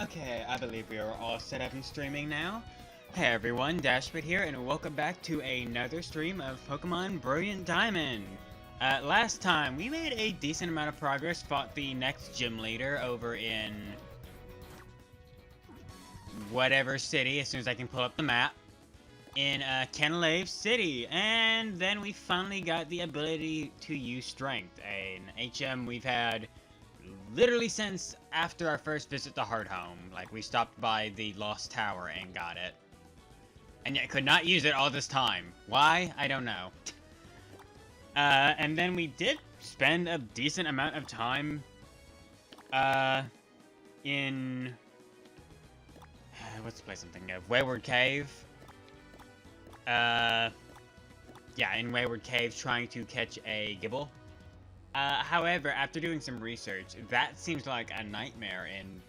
Okay, I believe we are all set up and streaming now. Hey everyone, DashBit here, and welcome back to another stream of Pokemon Brilliant Diamond. Last time, we made a decent amount of progress, fought the next gym leader over in whatever city, as soon as I can pull up the map, in Canalave City, and then we finally got the ability to use Strength, an HM we've had literally since after our first visit to Hardhome. Like, we stopped by the Lost Tower and got it. And yet could not use it all this time. Why? I don't know. And then we did spend a decent amount of time, in... what's the place I'm thinking of? Wayward Cave. Yeah, in Wayward Cave trying to catch a Gibble. However, after doing some research, that seems like a nightmare in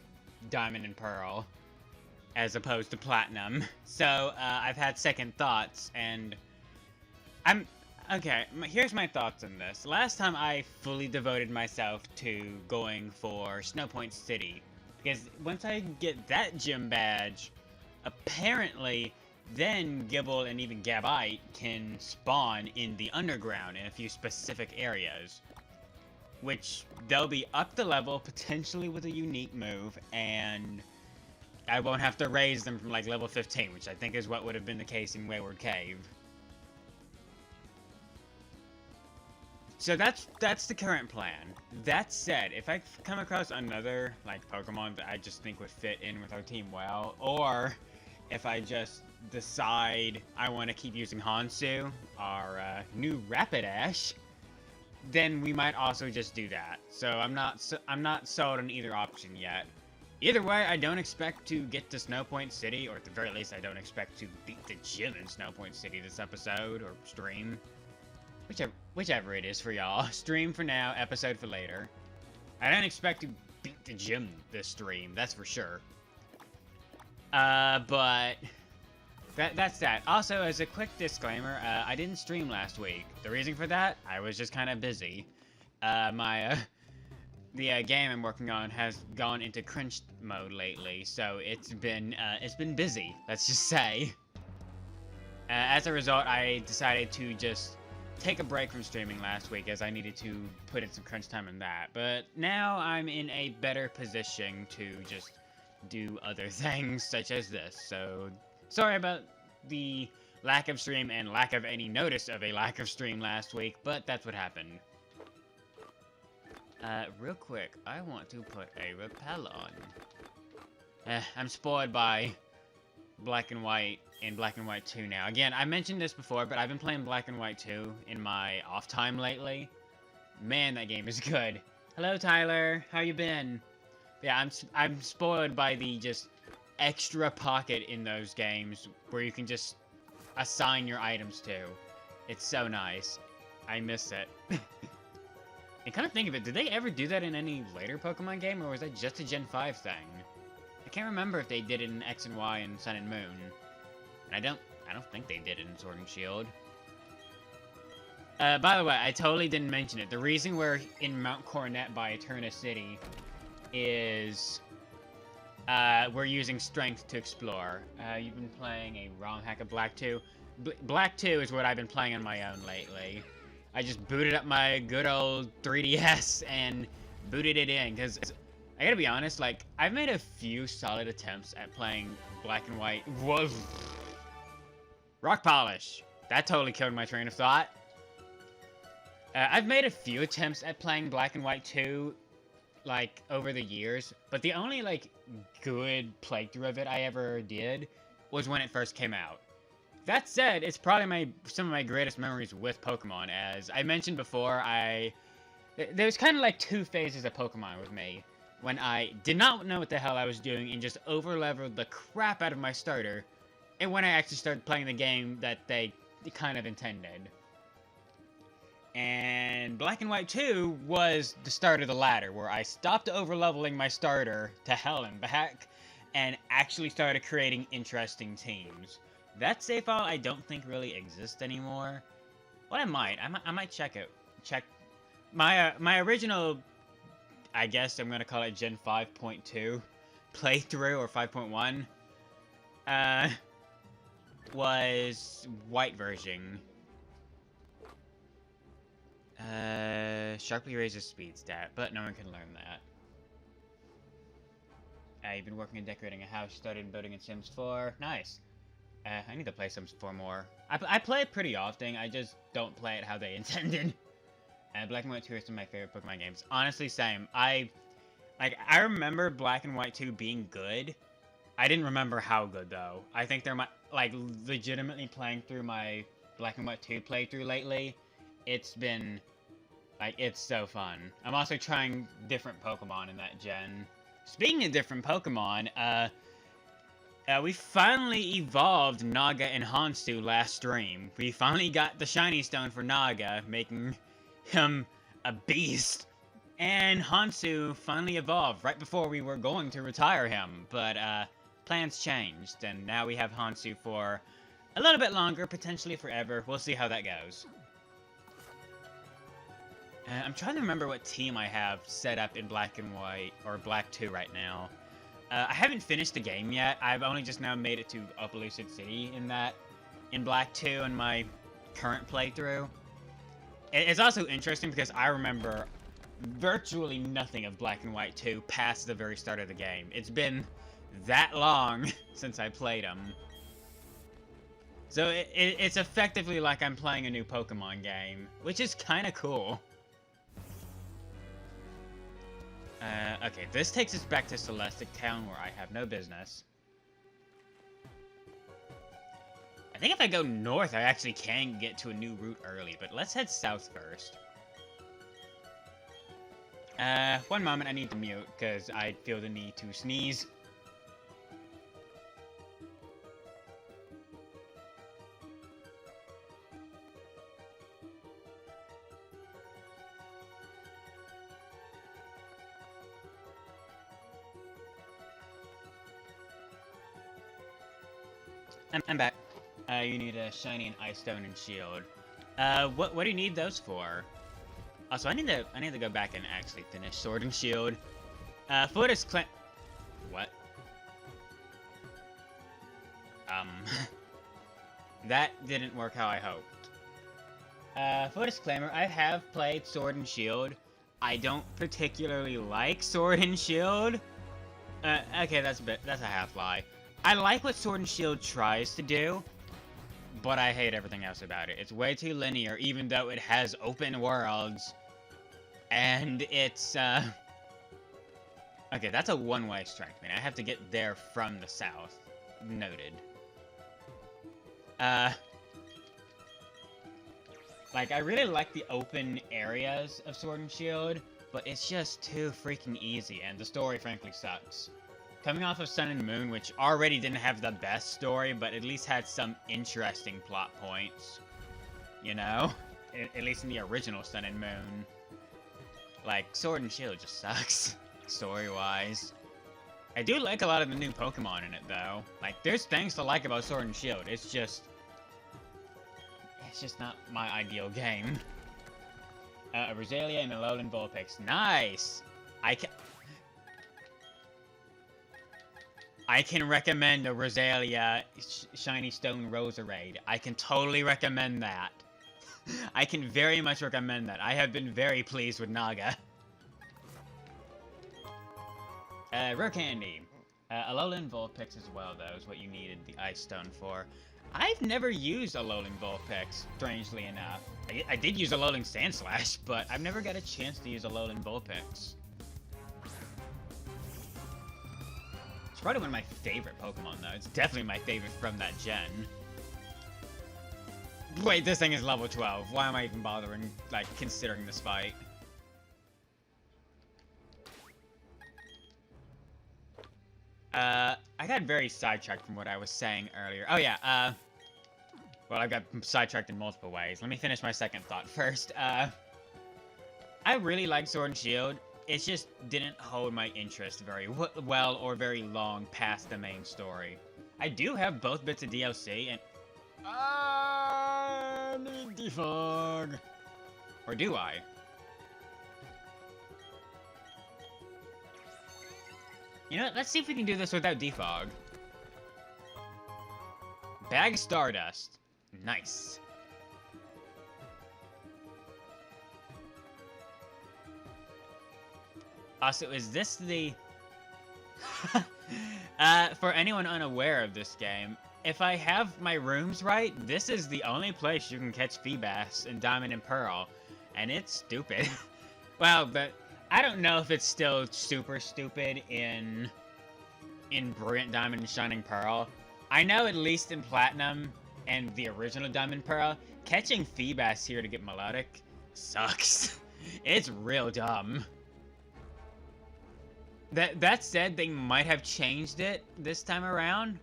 Diamond and Pearl, as opposed to Platinum. So, I've had second thoughts, and okay, here's my thoughts on this. Last time I fully devoted myself to going for Snowpoint City, because once I get that gym badge, apparently, then Gibble and even Gabite can spawn in the underground in a few specific areas, which they'll be up the level, potentially with a unique move, and I won't have to raise them from like level 15, which I think is what would have been the case in Wayward Cave. So that's the current plan. That said, if I come across another like Pokemon that I just think would fit in with our team well, or if I just decide I want to keep using Hansu, our new Rapidash, then we might also just do that. So I'm not sold on either option yet. Either way, I don't expect to get to Snowpoint City, or at the very least, I don't expect to beat the gym in Snowpoint City this episode, or stream. Whichever it is for y'all. Stream for now, episode for later. I don't expect to beat the gym this stream, that's for sure. But that's that. Also, as a quick disclaimer, I didn't stream last week. The reason for that, I was just kind of busy. The game I'm working on has gone into crunch mode lately, so it's been busy, let's just say. As a result, I decided to just take a break from streaming last week, as I needed to put in some crunch time in that. But now I'm in a better position to just do other things, such as this, so sorry about the lack of stream and lack of any notice of a lack of stream last week, but that's what happened. Real quick, I want to put a repel on. I'm spoiled by Black and White and Black and White 2 now. Again, I mentioned this before, but I've been playing Black and White 2 in my off time lately. Man, that game is good. Hello, Tyler. How you been? Yeah, I'm spoiled by the just extra pocket in those games where you can just assign your items to. It's so nice. I miss it. And kind of think of it, did they ever do that in any later Pokemon game, or was that just a Gen 5 thing? I can't remember if they did it in X and Y and Sun and Moon. And I don't think they did it in Sword and Shield. By the way, I totally didn't mention it. The reason we're in Mount Coronet by Eterna City is we're using Strength to explore. You've been playing a ROM hack of Black 2. Black 2 is what I've been playing on my own lately. I just booted up my good old 3DS and booted it in, because I gotta be honest, like, I've made a few solid attempts at playing Black and White. Whoa. Rock Polish. That totally killed my train of thought. I've made a few attempts at playing Black and White 2, like, over the years, but the only, like, good playthrough of it I ever did was when it first came out. That said, it's probably some of my greatest memories with Pokemon. As I mentioned before, there's kind of like two phases of Pokemon with me. When I did not know what the hell I was doing and just over-leveled the crap out of my starter, and when I actually started playing the game that they kind of intended. And Black and White 2 was the start of the latter, where I stopped over-leveling my starter to hell and back, and actually started creating interesting teams. That save file I don't think really exists anymore. Well, I might check it. Check my original, I guess I'm gonna call it Gen 5.2, playthrough, or 5.1, was white version. Sharply raises speed stat, but no one can learn that. You've been working on decorating a house, started building in Sims 4. Nice. I need to play Sims 4 more. I play it pretty often, I just don't play it how they intended. Black and White 2 are some of my favorite Pokemon games. Honestly, same. I remember Black and White 2 being good. I didn't remember how good, though. I think they're legitimately playing through my Black and White 2 playthrough lately. It's been, it's so fun. I'm also trying different Pokemon in that gen. Speaking of different Pokemon, we finally evolved Naga and Hansu last stream. We finally got the Shiny Stone for Naga, making him a beast. And Hansu finally evolved right before we were going to retire him. But, plans changed, and now we have Hansu for a little bit longer, potentially forever. We'll see how that goes. I'm trying to remember what team I have set up in Black and White, or Black 2 right now. I haven't finished the game yet. I've only just now made it to Uplucid City in Black 2 in my current playthrough. It's also interesting because I remember virtually nothing of Black and White 2 past the very start of the game. It's been that long since I played them. So it's effectively like I'm playing a new Pokemon game, which is kind of cool. Okay, this takes us back to Celestic Town, where I have no business. I think if I go north, I actually can get to a new route early, but let's head south first. One moment, I need to mute, because I feel the need to sneeze. I'm back. You need a Shiny and Ice Stone and Shield. What do you need those for? Also, I need to go back and actually finish Sword and Shield. Fortis Clan... What? That didn't work how I hoped. For disclaimer, I have played Sword and Shield. I don't particularly like Sword and Shield. Okay, that's a half-lie. I like what Sword and Shield tries to do, but I hate everything else about it. It's way too linear, even though it has open worlds. And it's, okay, that's a one-way strike, man. I have to get there from the south. Noted. Like, I really like the open areas of Sword and Shield, but it's just too freaking easy, and the story frankly sucks. Coming off of Sun and Moon, which already didn't have the best story, but at least had some interesting plot points. You know? At least in the original Sun and Moon. Like, Sword and Shield just sucks, story-wise. I do like a lot of the new Pokemon in it, though. Like, there's things to like about Sword and Shield, it's just not my ideal game. A Roselia and a Alolan Vulpix. Nice! I can recommend a Roselia Shiny Stone Roserade. I can totally recommend that. I can very much recommend that. I have been very pleased with Naga. Rare Candy. Alolan Vulpix as well, though, is what you needed the Ice Stone for. I've never used Alolan Vulpix, strangely enough. I did use Alolan Sandslash, but I've never got a chance to use Alolan Vulpix. It's probably one of my favorite Pokemon, though. It's definitely my favorite from that gen. Wait, this thing is level 12. Why am I even bothering, like, considering this fight? I got very sidetracked from what I was saying earlier. Oh, yeah, well, I got sidetracked in multiple ways. Let me finish my second thought first. I really like Sword and Shield. It just didn't hold my interest very well or very long past the main story. I do have both bits of DLC, and... I need defog. Or do I? You know what? Let's see if we can do this without defog. Bag Stardust. Nice. Also, is this the... for anyone unaware of this game, if I have my rooms right, this is the only place you can catch Feebas in Diamond and Pearl. And it's stupid. Well, but I don't know if it's still super stupid in Brilliant Diamond and Shining Pearl. I know at least in Platinum and the original Diamond Pearl, catching Feebas here to get Melodic sucks. It's real dumb. That said, they might have changed it this time around.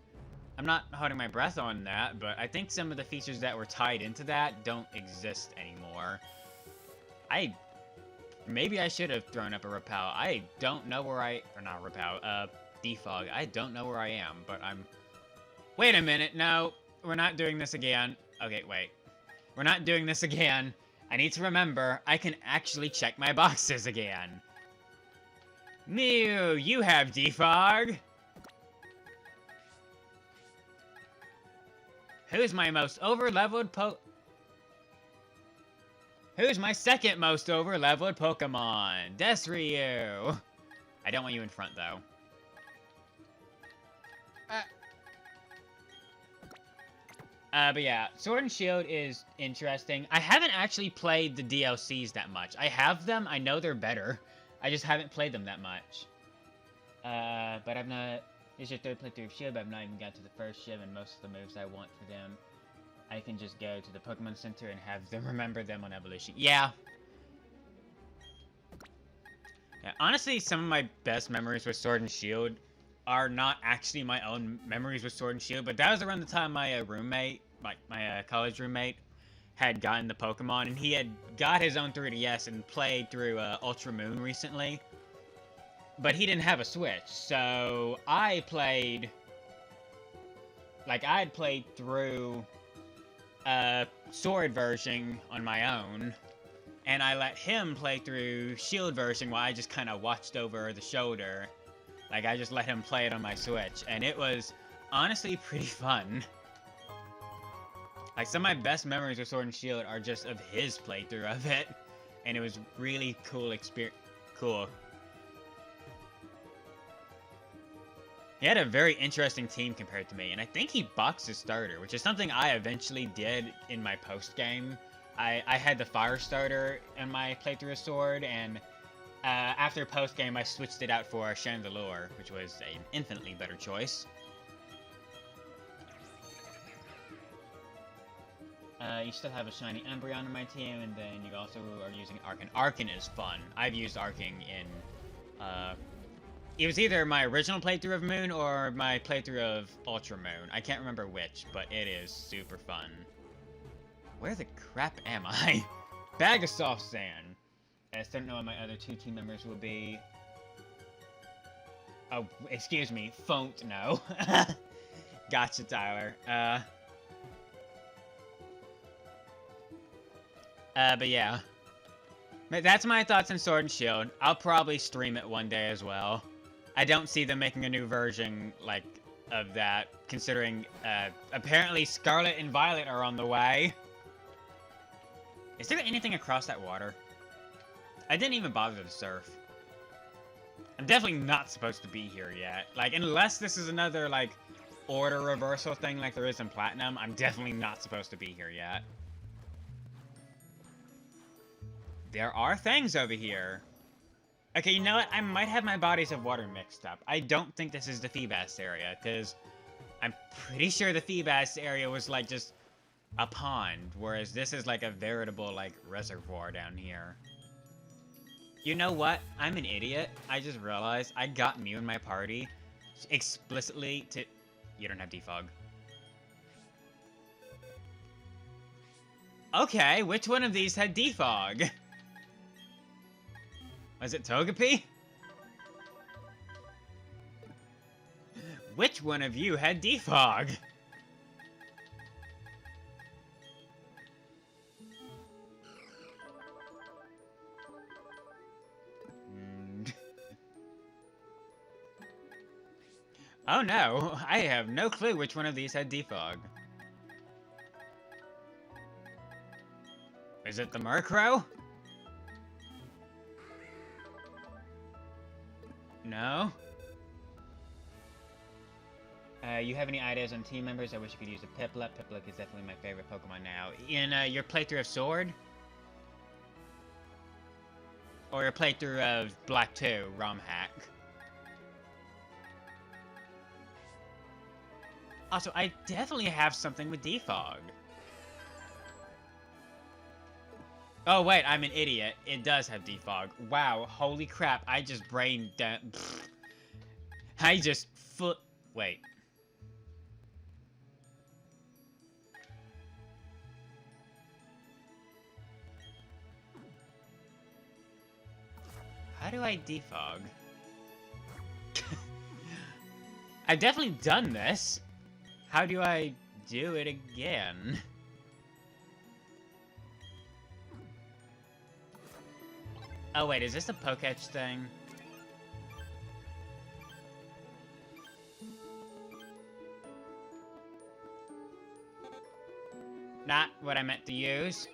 I'm not holding my breath on that, but I think some of the features that were tied into that don't exist anymore. Maybe I should have thrown up a Repel. I don't know where or not Repel, Defog. I don't know where I am, but I'm... Wait a minute, no, we're not doing this again. Okay, wait. We're not doing this again. I need to remember, I can actually check my boxes again. Mew, you have defog. Who's my most over-leveled Who's my second most over-leveled Pokemon? Desryu. I don't want you in front, though. But yeah, Sword and Shield is interesting. I haven't actually played the DLCs that much. I have them, I know they're better. I just haven't played them that much. But I've not... This is your third playthrough of Shield, but I've not even got to the first Shield, and most of the moves I want for them, I can just go to the Pokemon Center and have them remember them on evolution. Yeah. Yeah, honestly, some of my best memories with Sword and Shield are not actually my own memories with Sword and Shield, but that was around the time my roommate, my college roommate, had gotten the Pokemon, and he had got his own 3DS and played through Ultra Moon recently. But he didn't have a Switch, so I played... Like, I had played through Sword version on my own, and I let him play through Shield version while I just kind of watched over the shoulder. Like, I just let him play it on my Switch, and it was honestly pretty fun. Like, some of my best memories with Sword and Shield are just of his playthrough of it, and it was really cool cool. He had a very interesting team compared to me, and I think he boxed his starter, which is something I eventually did in my post-game. I had the Fire starter in my playthrough of Sword, and after post-game I switched it out for Chandelure, which was an infinitely better choice. You still have a shiny Umbreon in my team, and then you also are using Arcan. Arcan is fun. I've used Arcan in, it was either my original playthrough of Moon or my playthrough of Ultra Moon. I can't remember which, but it is super fun. Where the crap am I? Bag of Soft Sand. I still don't know what my other two team members will be. Oh, excuse me. Phoned, no. Gotcha, Tyler. But yeah. That's my thoughts on Sword and Shield. I'll probably stream it one day as well. I don't see them making a new version, like, of that, considering, apparently Scarlet and Violet are on the way. Is there anything across that water? I didn't even bother to surf. I'm definitely not supposed to be here yet. Like, unless this is another, like, order reversal thing like there is in Platinum, I'm definitely not supposed to be here yet. There are things over here. Okay, you know what? I might have my bodies of water mixed up. I don't think this is the Feebas area, because I'm pretty sure the Feebas area was, like, just a pond, whereas this is, like, a veritable, like, reservoir down here. You know what? I'm an idiot. I just realized I got Mew in my party explicitly to... You don't have defog. Okay, which one of these had defog? Was it Togepi? Which one of you had defog? Oh no, I have no clue which one of these had defog. Is it the Murkrow? No? You have any ideas on team members? I wish you could use a Piplup. Piplup is definitely my favorite Pokemon now. In your playthrough of Sword? Or your playthrough of Black 2, ROM hack? Also, I definitely have something with defog. Oh wait, I'm an idiot. It does have defog. Wow, holy crap, I just brain dead. I just wait. How do I defog? I've definitely done this. How do I do it again? Oh wait, is this a Poketch thing? Not what I meant to use.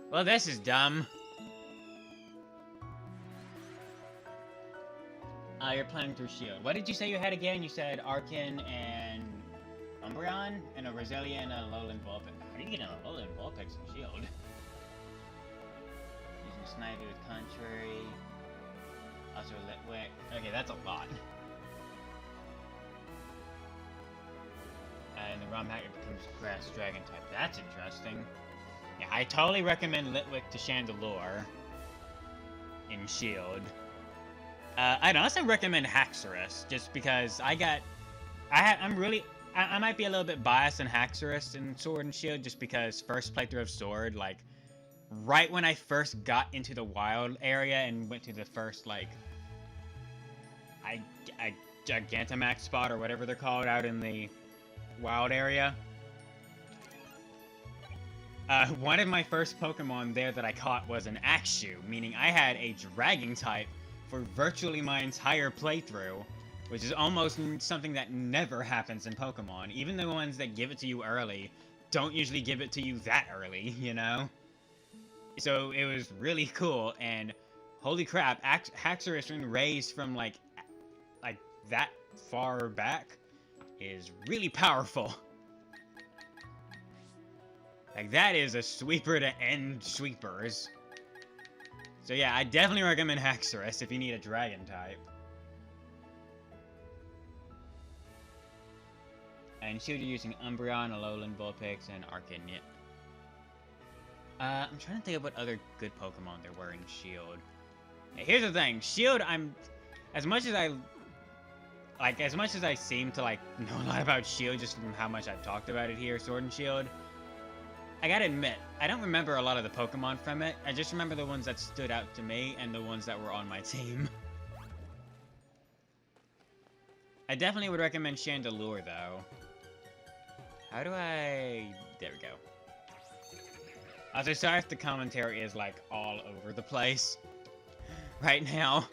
Well, this is dumb. You're playing through Shield. What did you say you had again? You said Arcan and Umbreon? And a Roselia and a Alolan Vulpix. How do you get an Alolan Vulpix in Shield? Using Snivy with Contrary. Also Litwick. Okay, that's a lot. And the ROM hack becomes Grass Dragon type. That's interesting. Yeah, I totally recommend Litwick to Chandelure in Shield. I'd also recommend Haxorus, just because I might be a little bit biased on Haxorus in Sword and Shield, just because first playthrough of Sword, like, right when I first got into the wild area and went to the first, like, Gigantamax spot, or whatever they're called, out in the wild area. One of my first Pokemon there that I caught was an Axew, meaning I had a Dragon type for virtually my entire playthrough, which is almost something that never happens in Pokemon. Even the ones that give it to you early don't usually give it to you that early, you know? So it was really cool, and holy crap, Haxorus being raised from like that far back is really powerful. Like, that is a sweeper to end sweepers. So yeah, I definitely recommend Haxorus if you need a dragon type. And Shield, you're using Umbreon, Alolan Vulpix, and Arcan. I'm trying to think of what other good Pokemon there were in Shield. Hey, here's the thing, Shield, as much as I seem to, like, know a lot about Shield just from how much I've talked about it here, Sword and Shield, I gotta admit, I don't remember a lot of the Pokemon from it. I just remember the ones that stood out to me and the ones that were on my team. I definitely would recommend Chandelure, though. How do I... There we go. Also, sorry if the commentary is, like, all over the place right now.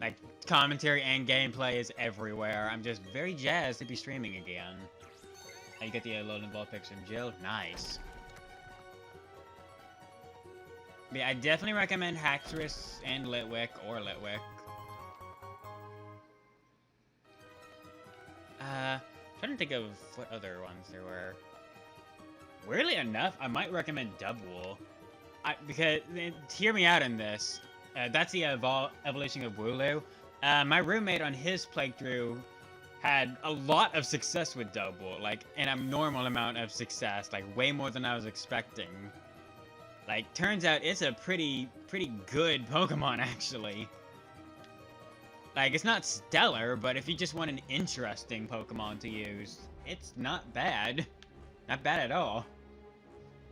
Like, commentary and gameplay is everywhere. I'm just very jazzed to be streaming again. And you get the Alolan Vulpix and Jill. Nice. But yeah, I definitely recommend Haxorus and Litwick, or Litwick. Trying to think of what other ones there were. Weirdly enough, I might recommend Dubwool. Because, hear me out in this. That's the evolution of Wooloo. My roommate on his playthrough had a lot of success with Dubwool, like an abnormal amount of success, like way more than I was expecting. Like, turns out it's a pretty good Pokemon, actually. Like, it's not stellar, but if you just want an interesting Pokemon to use, it's not bad. Not bad at all.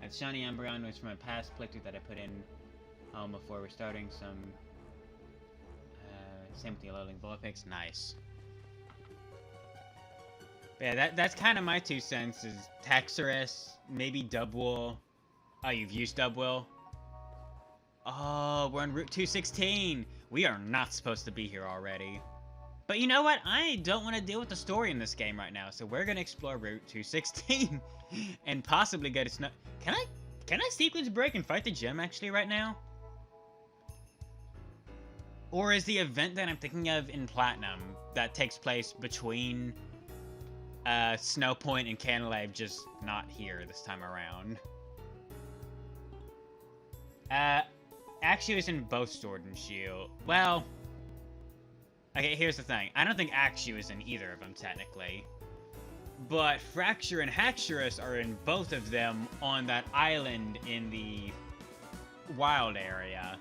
That Shiny Umbreon was from a past playthrough that I put in before we're starting some... same with the Alolan Vulpix. Nice. But yeah, that's kind of my 2 cents, is Haxorus, maybe Dubwool. Oh, you've used Dubwool? Oh, we're on Route 216. We are not supposed to be here already. But you know what? I don't want to deal with the story in this game right now, so we're gonna explore Route 216 and possibly go to Snow. Can I sequence break and fight the gym actually right now? Or is the event that I'm thinking of in Platinum that takes place between Snow Point and Canalave just not here this time around? Actually, it's in both Sword and Shield. Well, okay, here's the thing. I don't think Axu is in either of them, technically. But Fracture and Haxorus are in both of them on that island in the wild area.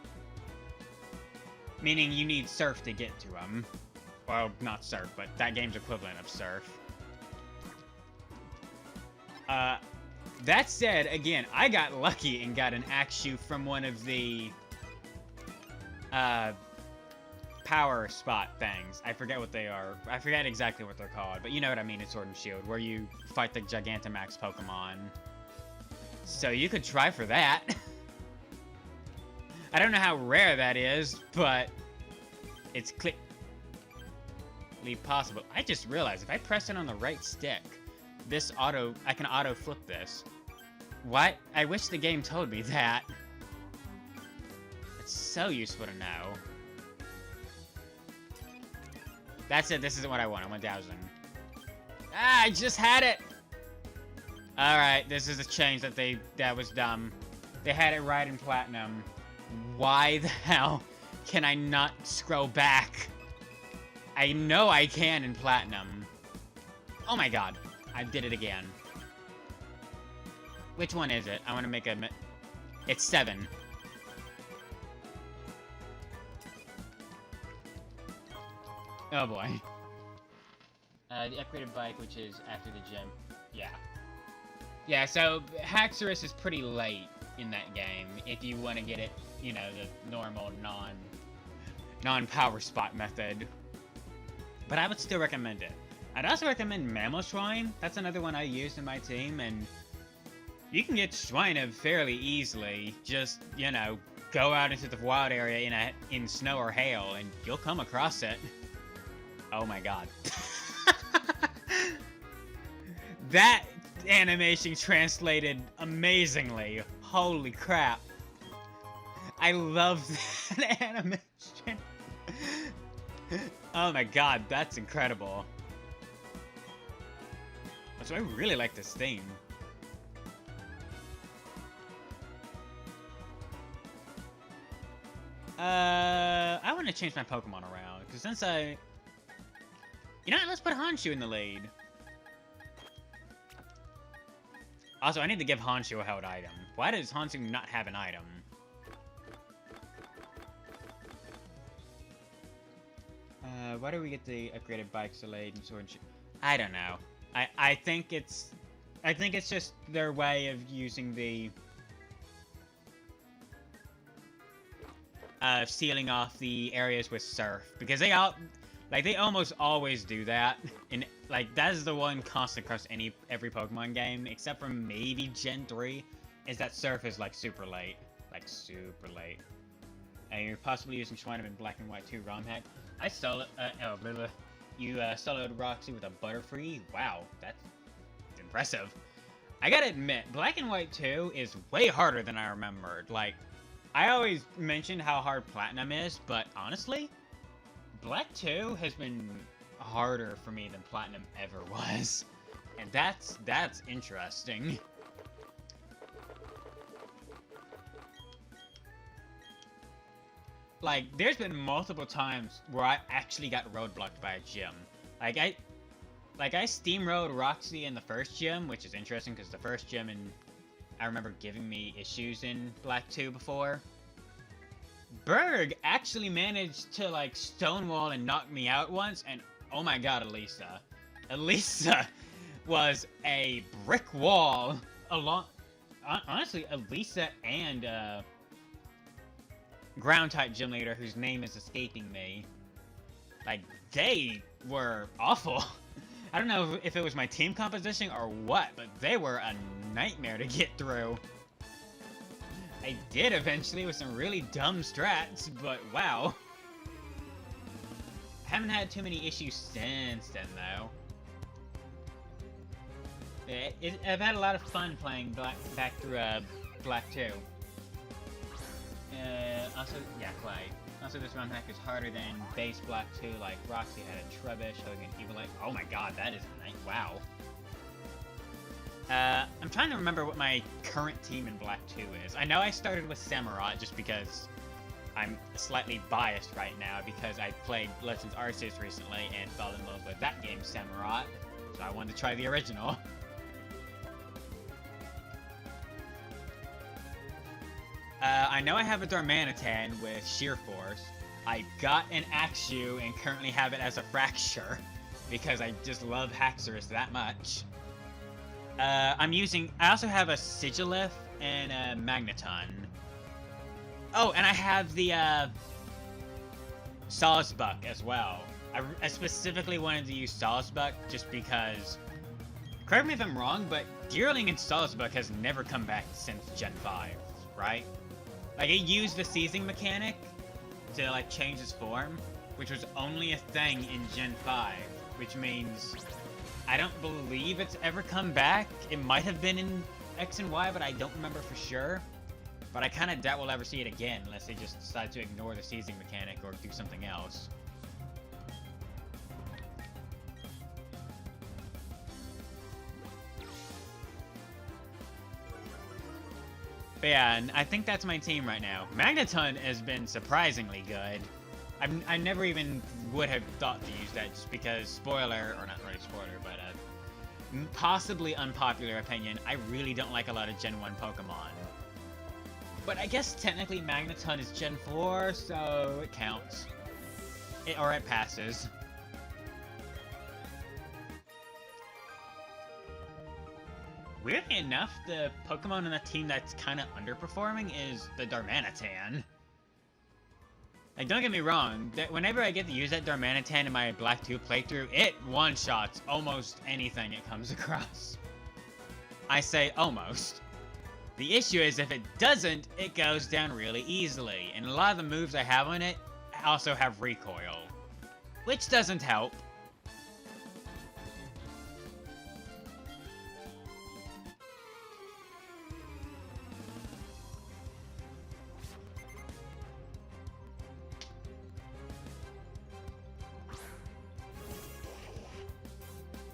Meaning you need Surf to get to them. Well, not Surf, but that game's equivalent of Surf. That said, again, I got lucky and got an Axu from one of the power spot things. I forget what they are. I forget exactly what they're called, but you know what I mean in Sword and Shield, where you fight the Gigantamax Pokemon. So you could try for that. I don't know how rare that is, but it's clearly possible. I just realized if I press it on the right stick, I can auto flip this. What? I wish the game told me that. It's so useful to know. That's it, this isn't what I want. I want Dowsing. Ah, I just had it! Alright, this is a change that was dumb. They had it right in Platinum. Why the hell can I not scroll back? I know I can in Platinum. Oh my god, I did it again. Which one is it? I want to make a... It's 7. Oh boy. The upgraded bike, which is after the gym. Yeah. Yeah, so Haxorus is pretty late in that game if you want to get it, you know, the normal non-power spot method. But I would still recommend it. I'd also recommend Mammal Shrine. That's another one I used in my team, and you can get Shrine fairly easily. Just, you know, go out into the wild area in snow or hail, and you'll come across it. Oh my god. That animation translated amazingly. Holy crap. I love that animation. Oh my god, that's incredible. So I really like this theme. I want to change my Pokemon around, because since you know what, let's put Honshu in the lead. Also, I need to give Honshu a held item. Why does Honshu not have an item? Why do we get the upgraded bikes delayed and Sword and Shield? I don't know. I think it's just their way of using the sealing off the areas with Surf, because they almost always do that, and like that is the one constant across every Pokemon game, except for maybe Gen 3, is that Surf is like super late, And you're possibly using Schweinem in Black and White 2 ROM hack. I solo you soloed Roxy with a Butterfree. Wow, that's impressive. I gotta admit, Black and White 2 is way harder than I remembered. Like, I always mentioned how hard Platinum is, but honestly, Black 2 has been harder for me than Platinum ever was. And that's interesting. Like, there's been multiple times where I actually got roadblocked by a gym. Like, I steamrolled Roxy in the first gym, which is interesting because the first gym I remember giving me issues in Black 2 before. Berg actually managed to, like, stonewall and knock me out once, and oh my god, Elisa. Elisa was a brick wall along... Honestly, Elisa and, ground-type gym leader, whose name is escaping me. Like, they were awful. I don't know if it was my team composition or what, but they were a nightmare to get through. I did eventually with some really dumb strats, but wow. I haven't had too many issues since then, though. I've had a lot of fun playing back through Black 2. Also, yeah, Clay. Also, this ROM hack is harder than base Black 2, like Roxy had a Trubbish, Hogan, Evil Light. Oh my god, that is nice. Wow. I'm trying to remember what my current team in Black 2 is. I know I started with Samurai just because I'm slightly biased right now because I played Legends Arceus recently and fell in love with that game, Samurai. So I wanted to try the original. I know I have a Darmanitan with Sheer Force. I got an Axew and currently have it as a Fracture because I just love Haxorus that much. I also have a Sigilif and a Magneton. Oh, and I have the, Sawsbuck as well. I specifically wanted to use Sawsbuck just because, correct me if I'm wrong, but Deerling and Sawsbuck has never come back since Gen 5, right? Like, it used the seizing mechanic to, like, change its form, which was only a thing in Gen 5, which means I don't believe it's ever come back. It might have been in X and Y, but I don't remember for sure. But I kind of doubt we'll ever see it again, unless they just decide to ignore the seizing mechanic or do something else. But yeah, and I think that's my team right now. Magneton has been surprisingly good. I never even would have thought to use that just because, spoiler, or not really spoiler, but possibly unpopular opinion, I really don't like a lot of Gen 1 Pokemon. But I guess technically Magneton is Gen 4, so it counts. Or it passes. Weirdly enough, the Pokemon on the team that's kind of underperforming is the Darmanitan. Like, don't get me wrong, whenever I get to use that Darmanitan in my Black 2 playthrough, it one-shots almost anything it comes across. I say almost. The issue is if it doesn't, it goes down really easily, and a lot of the moves I have on it also have recoil, which doesn't help.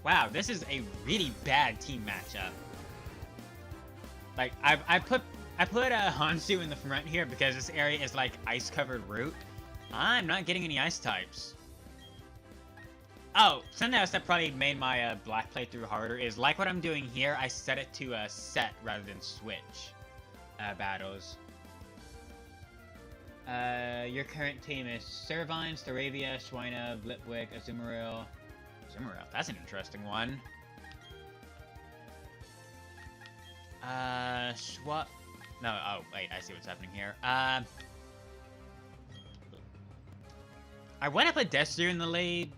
Wow, this is a really bad team matchup. Like, I put a Hansu in the front here because this area is like ice-covered route. I'm not getting any ice types. Oh, something else that probably made my Black playthrough harder is like what I'm doing here. I set it to set rather than switch battles. Your current team is Servine, Staravia, Schweina, Blipwig, Azumarill. Azumarill, that's an interesting one. Schwab. No, oh, wait, I see what's happening here. I went up a Destru in the lead,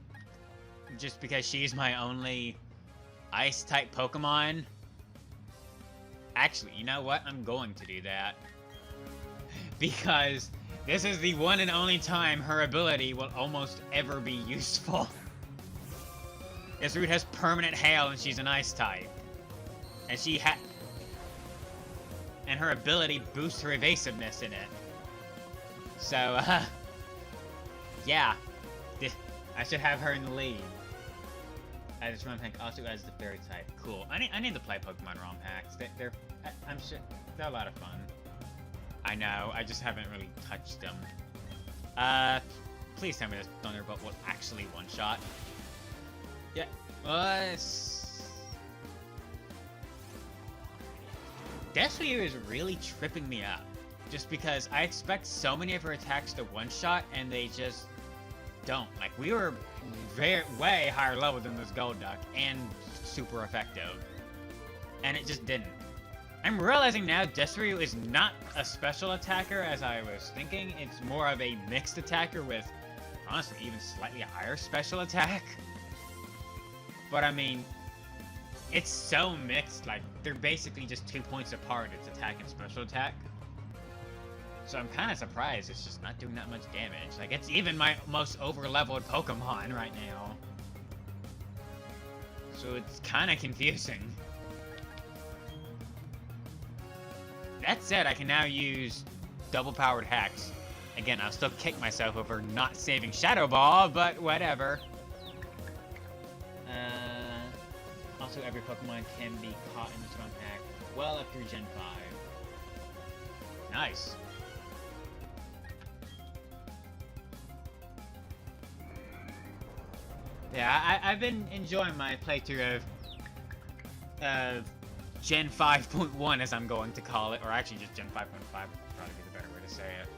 just because she's my only Ice-type Pokemon. Actually, you know what? I'm going to do that. Because this is the one and only time her ability will almost ever be useful. This route has permanent hail and she's an Ice-type. And and her ability boosts her evasiveness in it. So, yeah. I should have her in the lead. This ROM hack also has the Fairy type. Cool. I need to play Pokemon ROM hacks. I'm sure they're a lot of fun. I know, I just haven't really touched them. Please tell me this Thunderbolt will actually one-shot. Yeah, Destru is really tripping me up. Just because I expect so many of her attacks to one-shot, and they just don't. Like, we were way higher level than this Golduck, and super effective. And it just didn't. I'm realizing now Destru is not a special attacker as I was thinking. It's more of a mixed attacker with, honestly, even slightly higher special attack. But I mean, it's so mixed, like, they're basically just 2 points apart, its attack and special attack. So I'm kind of surprised it's just not doing that much damage. Like, it's even my most over-leveled Pokemon right now. So it's kind of confusing. That said, I can now use double-powered hacks. Again, I'll still kick myself over not saving Shadow Ball, but whatever. Also, every Pokemon can be caught in this one hack well up through Gen 5. Nice. Yeah, I've been enjoying my playthrough of Gen 5.1, as I'm going to call it, or actually just Gen 5.5 would probably be the better way to say it.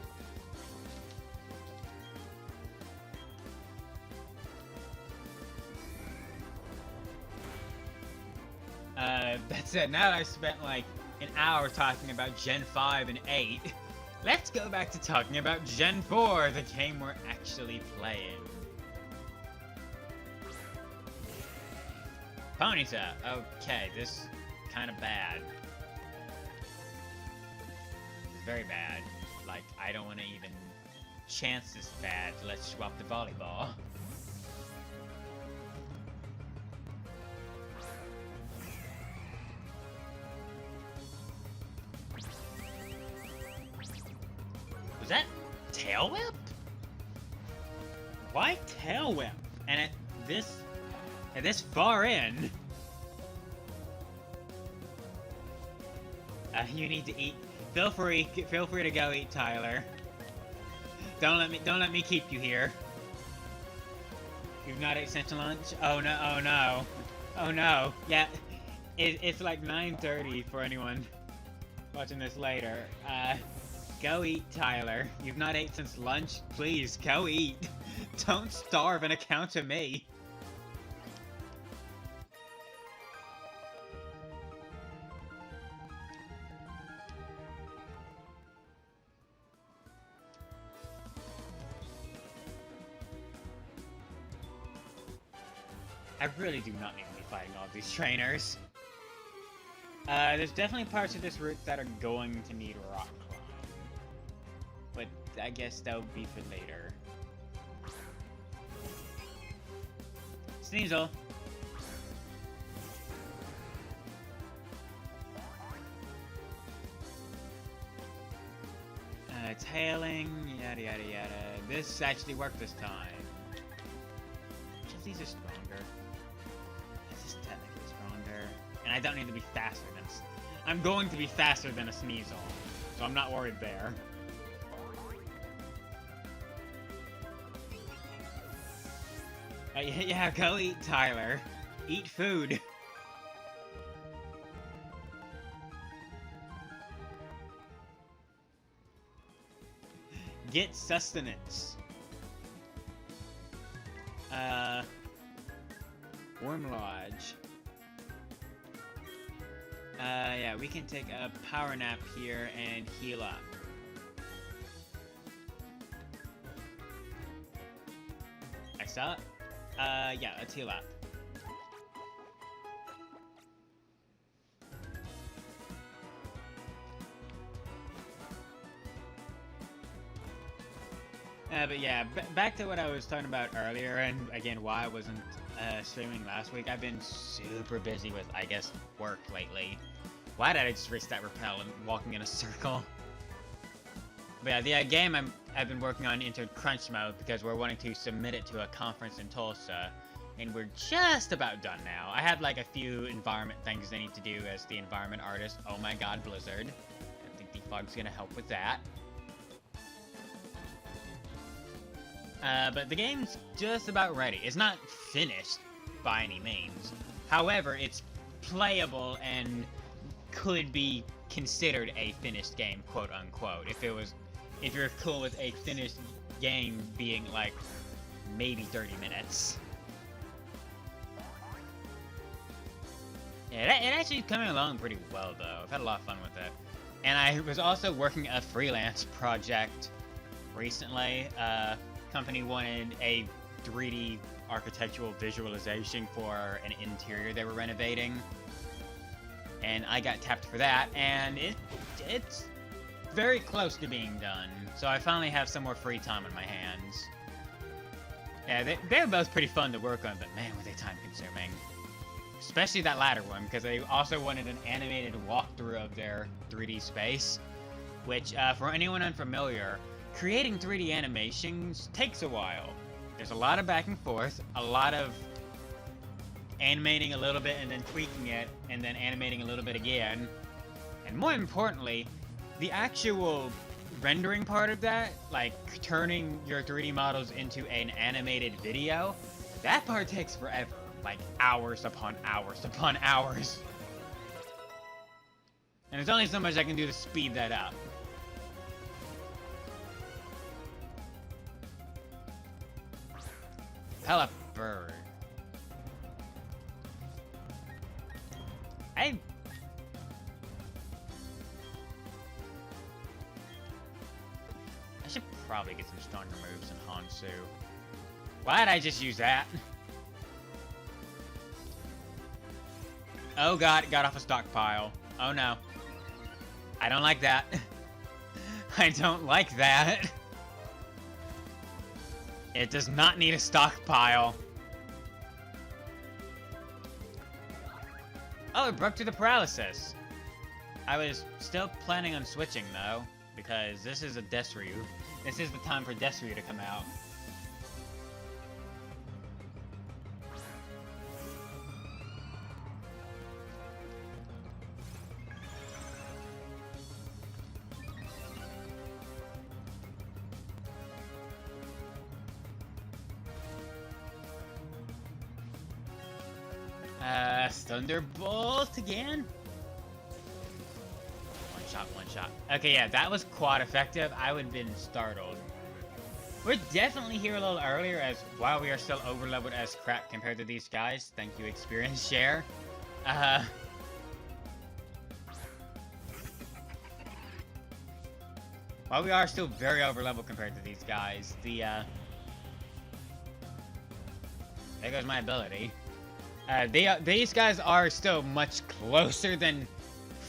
That said, now that I've spent like an hour talking about Gen 5 and 8, let's go back to talking about Gen 4, the game we're actually playing. Ponyta. Okay, this is kind of bad. It's very bad. Like, I don't want to even chance this bad, so let's swap the volleyball. Was that Tail Whip? Why Tail Whip? And at this far in, you need to eat. Feel free to go eat, Tyler. Don't let me keep you here. You've not ate since lunch? Oh no! Oh no! Oh no! Yeah, it's like 9:30 for anyone watching this later. Go eat, Tyler. You've not ate since lunch? Please, go eat. Don't starve on account of me. I really do not need to be fighting all of these trainers. There's definitely parts of this route that are going to need rock climb. But I guess that would be for later. Sneasel. Tailing, yada yada yada. This actually worked this time. Which of these are stronger? This is technically stronger. And I don't need to be faster than... I'm going to be faster than a Sneasel. So I'm not worried there. Yeah, go eat, Tyler. Eat food. Get sustenance. Worm Lodge. Yeah, we can take a power nap here and heal up. I saw it. Yeah, let's heal up. But yeah, back to what I was talking about earlier, and again, why I wasn't streaming last week. I've been super busy with, I guess, work lately. Why did I just restart Repel and walking in a circle? But yeah, the game I've been working on entered crunch mode because we're wanting to submit it to a conference in Tulsa, and we're just about done now. I have like a few environment things I need to do as the environment artist. Oh my god, Blizzard. I think Defog's gonna help with that. But the game's just about ready. It's not finished by any means. However, it's playable and could be considered a finished game, quote unquote. If you're cool with a finished game being like maybe 30 minutes. Yeah, it actually coming along pretty well though. I've had a lot of fun with it. And I was also working a freelance project recently. Company wanted a 3D architectural visualization for an interior they were renovating, and I got tapped for that, and very close to being done, so I finally have some more free time on my hands. Yeah, they're both pretty fun to work on, but man, were they time-consuming. Especially that latter one, because they also wanted an animated walkthrough of their 3D space, which, for anyone unfamiliar, creating 3D animations takes a while. There's a lot of back and forth, a lot of animating a little bit and then tweaking it, and then animating a little bit again. And more importantly, the actual rendering part of that, like turning your 3D models into an animated video, that part takes forever. Like hours upon hours upon hours. And there's only so much I can do to speed that up. Hella bird. I should probably get some stronger moves in Hansu. Why did I just use that? Oh god, it got off a stockpile. Oh no. I don't like that. I don't like that. It does not need a stockpile. Oh, it broke through the paralysis. I was still planning on switching though, because this is a Desryu. This is the time for Desryu to come out. Thunderbolt again? One shot. Okay, yeah, that was quad effective. I would have been startled. We're definitely here a little earlier, as while we are still overleveled as crap compared to these guys. Thank you, experience share. While we are still very overleveled compared to these guys, there goes my ability. These guys are still much closer than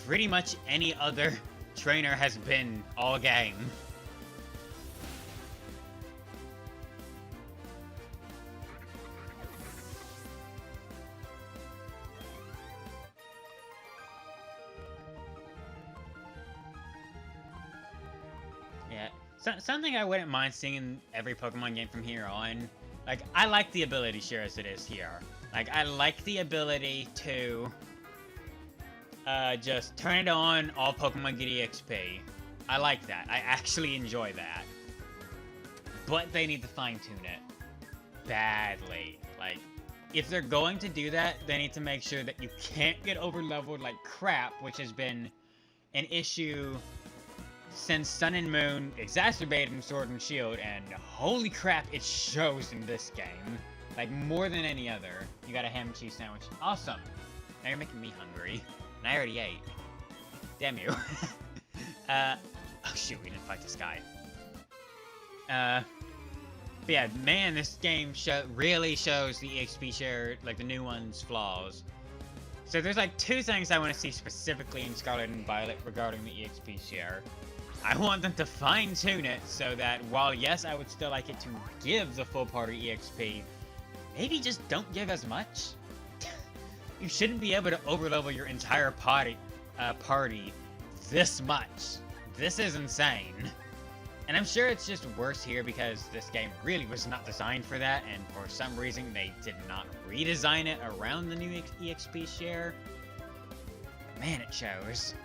pretty much any other trainer has been all game. Yeah, something I wouldn't mind seeing in every Pokemon game from here on. Like, I like the ability share as it is here. Like, I like the ability to just turn it on, all Pokemon get EXP. I like that. I actually enjoy that. But they need to fine-tune it. Badly. Like, if they're going to do that, they need to make sure that you can't get overleveled like crap, which has been an issue since Sun and Moon exacerbated in Sword and Shield, and holy crap, it shows in this game. Like, more than any other. You got a ham and cheese sandwich. Awesome. Now you're making me hungry. And I already ate. Damn you. Oh shoot, we didn't fight this guy. But yeah, man, this game really shows the EXP share, like the new one's flaws. So there's like two things I want to see specifically in Scarlet and Violet regarding the EXP share. I want them to fine-tune it so that while yes, I would still like it to give the full party EXP, maybe just don't give as much. You shouldn't be able to overlevel your entire party this much. This is insane. And I'm sure it's just worse here because this game really was not designed for that, and for some reason they did not redesign it around the new EXP share. Man, it shows.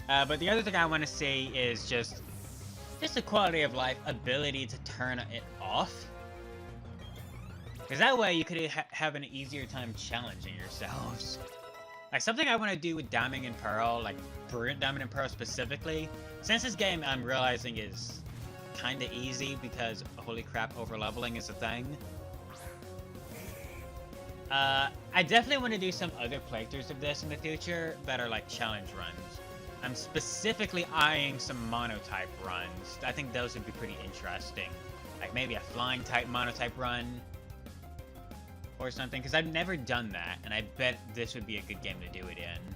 But the other thing I want to see is just a quality of life ability to turn it off. Because that way you could have an easier time challenging yourselves. Like, something I want to do with Diamond and Pearl, like Brilliant Diamond and Pearl specifically, since this game I'm realizing is kinda easy because, holy crap, overleveling is a thing. I definitely want to do some other playthroughs of this in the future that are like challenge runs. I'm specifically eyeing some monotype runs. I think those would be pretty interesting. Like maybe a flying type monotype run. or something, because I've never done that, and I bet this would be a good game to do it in.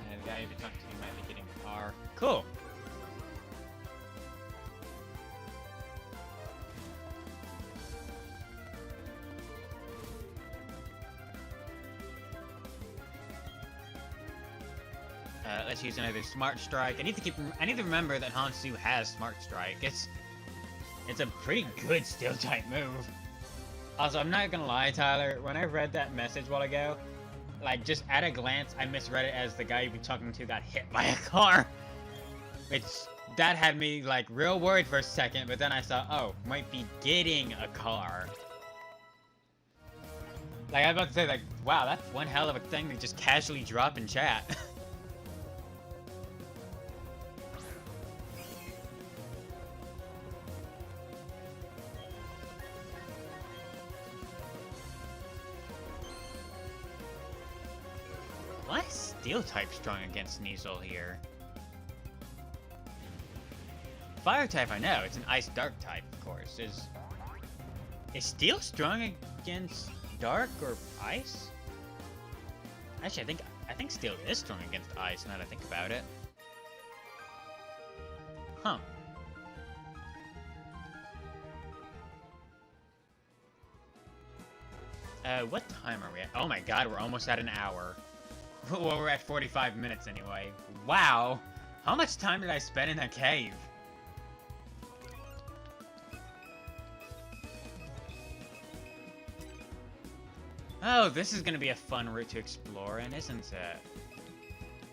The guy you've talked to might be getting a car. Cool. Let's use another Smart Strike. I need to remember that Hansu has Smart Strike. It's a pretty good Steel type move. Also, I'm not gonna lie, Tyler. When I read that message a while ago, like just at a glance, I misread it as the guy you've been talking to got hit by a car. Which that had me like real worried for a second, but then I saw, oh, might be getting a car. Like I was about to say, like, wow, that's one hell of a thing to just casually drop in chat. Why is Steel type strong against Sneasel here? Fire type, I know. It's an Ice Dark type, of course. Is Steel strong against Dark or Ice? Actually, I think Steel is strong against Ice, now that I think about it. Huh. What time are we at? Oh my god, we're almost at an hour. Well, we're at 45 minutes anyway. Wow! How much time did I spend in that cave? Oh, this is gonna be a fun route to explore in, isn't it?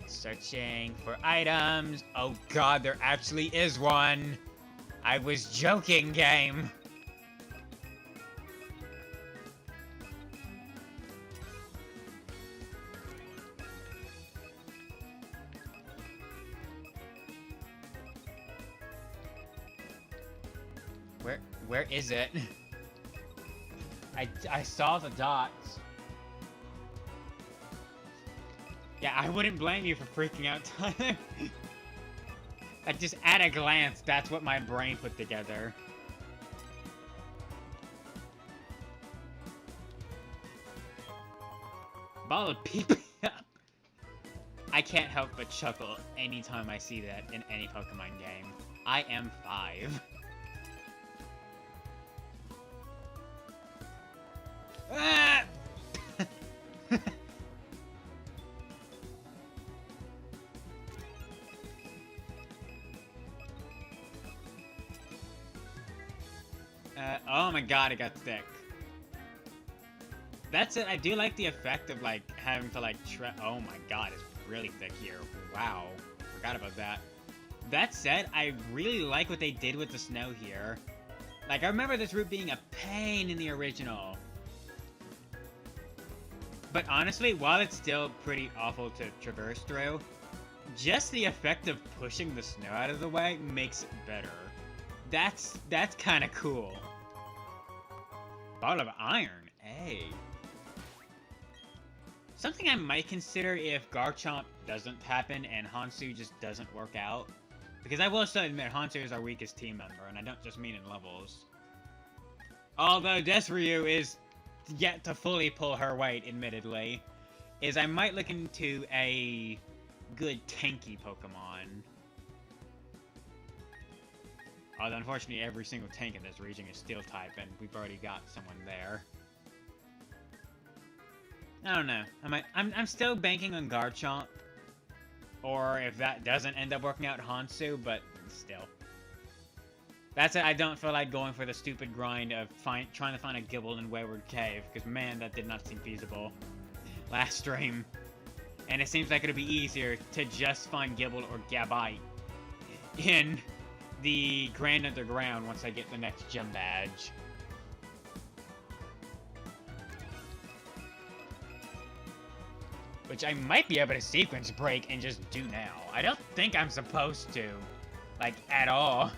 Searching for items. Oh god, there actually is one! I was joking, game! Where is it? I saw the dots. Yeah, I wouldn't blame you for freaking out, Tyler. Like, just at a glance, that's what my brain put together. Ball of peep. I can't help but chuckle anytime I see that in any Pokemon game. I am 5. Ah! Oh my god, it got thick. That's it. I do like the effect of like having to like oh my god, it's really thick here. Wow. Forgot about that. That said, I really like what they did with the snow here. Like, I remember this route being a pain in the original. But honestly, while it's still pretty awful to traverse through, just the effect of pushing the snow out of the way makes it better. That's kind of cool. Ball of Iron, hey. Something I might consider if Garchomp doesn't happen and Hansu just doesn't work out. Because I will still admit, Hansu is our weakest team member, and I don't just mean in levels. Although Desryu is yet to fully pull her weight, admittedly, is I might look into a good tanky Pokemon. Although, unfortunately, every single tank in this region is Steel type, and we've already got someone there. I don't know. I'm still banking on Garchomp. Or if that doesn't end up working out, Hansu, but still. That's it. I don't feel like going for the stupid grind of trying to find a Gibble in Wayward Cave, because man, that did not seem feasible last stream. And it seems like it'll be easier to just find Gibble or Gabite in the Grand Underground once I get the next gym badge. Which I might be able to sequence break and just do now. I don't think I'm supposed to. Like, at all.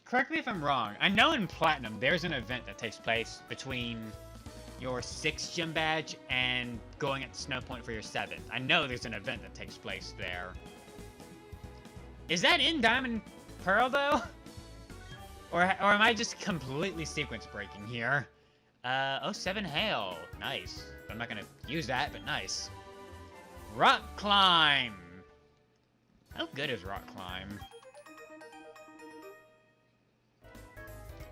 correct me if I'm wrong. I know in Platinum there's an event that takes place between your 6th gym badge and going at Snow Point for your 7th. I know there's an event that takes place there. Is that in Diamond Pearl, though? Or am I just completely sequence breaking here? Oh, 7 Hail. Nice. I'm not gonna use that, but nice. Rock Climb! How good is Rock Climb?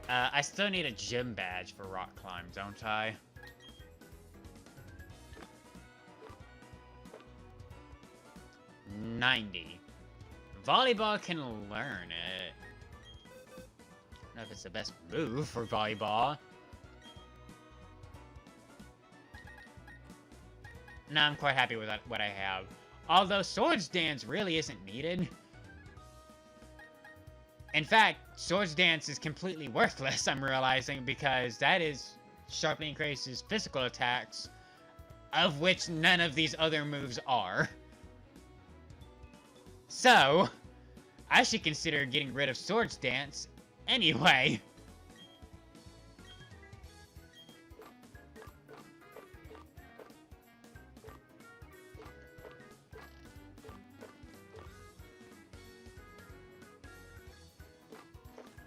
I still need a gym badge for Rock Climb, don't I? $90. Volleyball can learn it. I don't know if it's the best move for volleyball. No, I'm quite happy with what I have. Although Swords Dance really isn't needed. In fact, Swords Dance is completely worthless, I'm realizing, because that is sharply increases physical attacks, of which none of these other moves are. So, I should consider getting rid of Swords Dance anyway.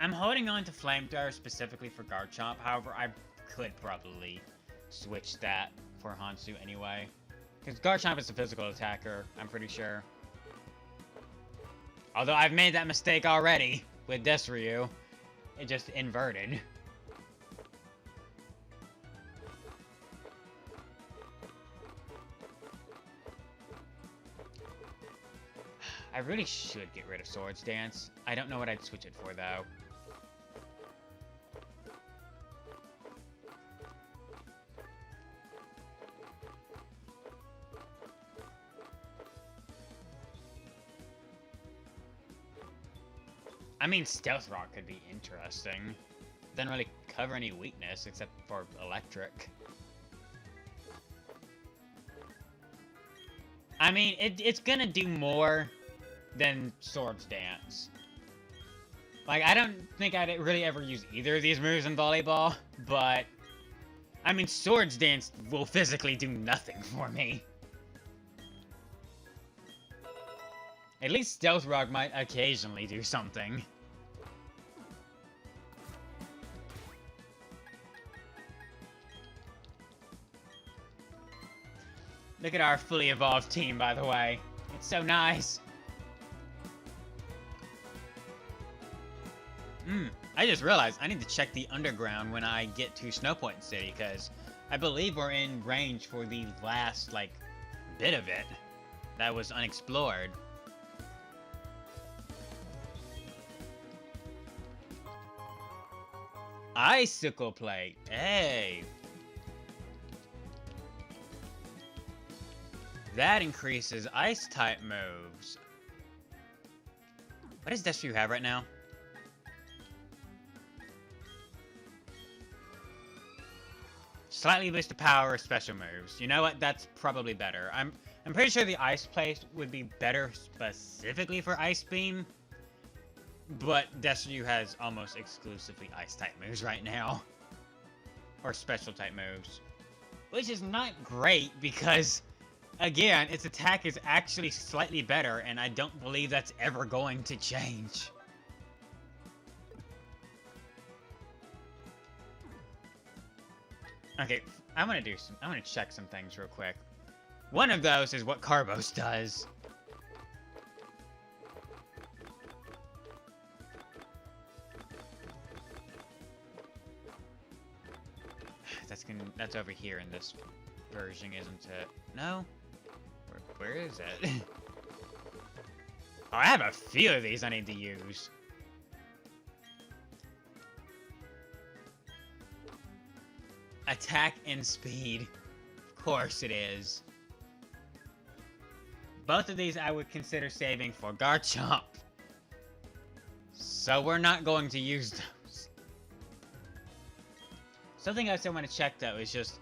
I'm holding on to Flamethrower specifically for Garchomp, however, I could probably switch that for Hansu anyway. Because Garchomp is a physical attacker, I'm pretty sure. Although I've made that mistake already with Desryu. It just inverted. I really should get rid of Swords Dance. I don't know what I'd switch it for, though. I mean, Stealth Rock could be interesting. Doesn't really cover any weakness except for electric. I mean, it's gonna do more than Swords Dance. Like, I don't think I'd really ever use either of these moves in volleyball, but I mean, Swords Dance will physically do nothing for me. At least Stealth Rock might occasionally do something. Look at our fully evolved team, by the way. It's so nice. I just realized I need to check the underground when I get to Snow Point City, because I believe we're in range for the last, like, bit of it that was unexplored. Icicle Plate. Hey. That increases Ice-type moves. What does Desryu have right now? Slightly boosted power, special moves. You know what? That's probably better. I'm pretty sure the Ice Plate would be better specifically for Ice Beam. But Desryu has almost exclusively Ice-type moves right now. Or special-type moves. Which is not great because, again, its attack is actually slightly better, and I don't believe that's ever going to change. Okay, I'm gonna check some things real quick. One of those is what Carbos does. That's over here in this version, isn't it? No? Where is it? Oh, I have a few of these I need to use. Attack and speed. Of course it is. Both of these I would consider saving for Garchomp. So we're not going to use those. Something else I want to check, though, is just,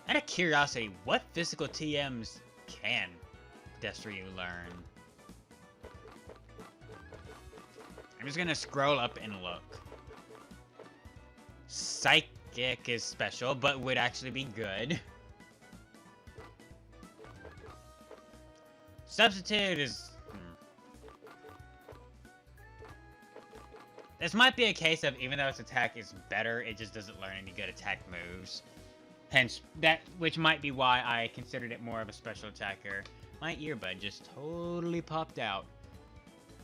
out of curiosity, what physical TMs can Desryu learn? I'm just gonna scroll up and look. Psychic is special, but would actually be good. Substitute is... This might be a case of, even though its attack is better, it just doesn't learn any good attack moves. Hence, which might be why I considered it more of a special attacker. My earbud just totally popped out.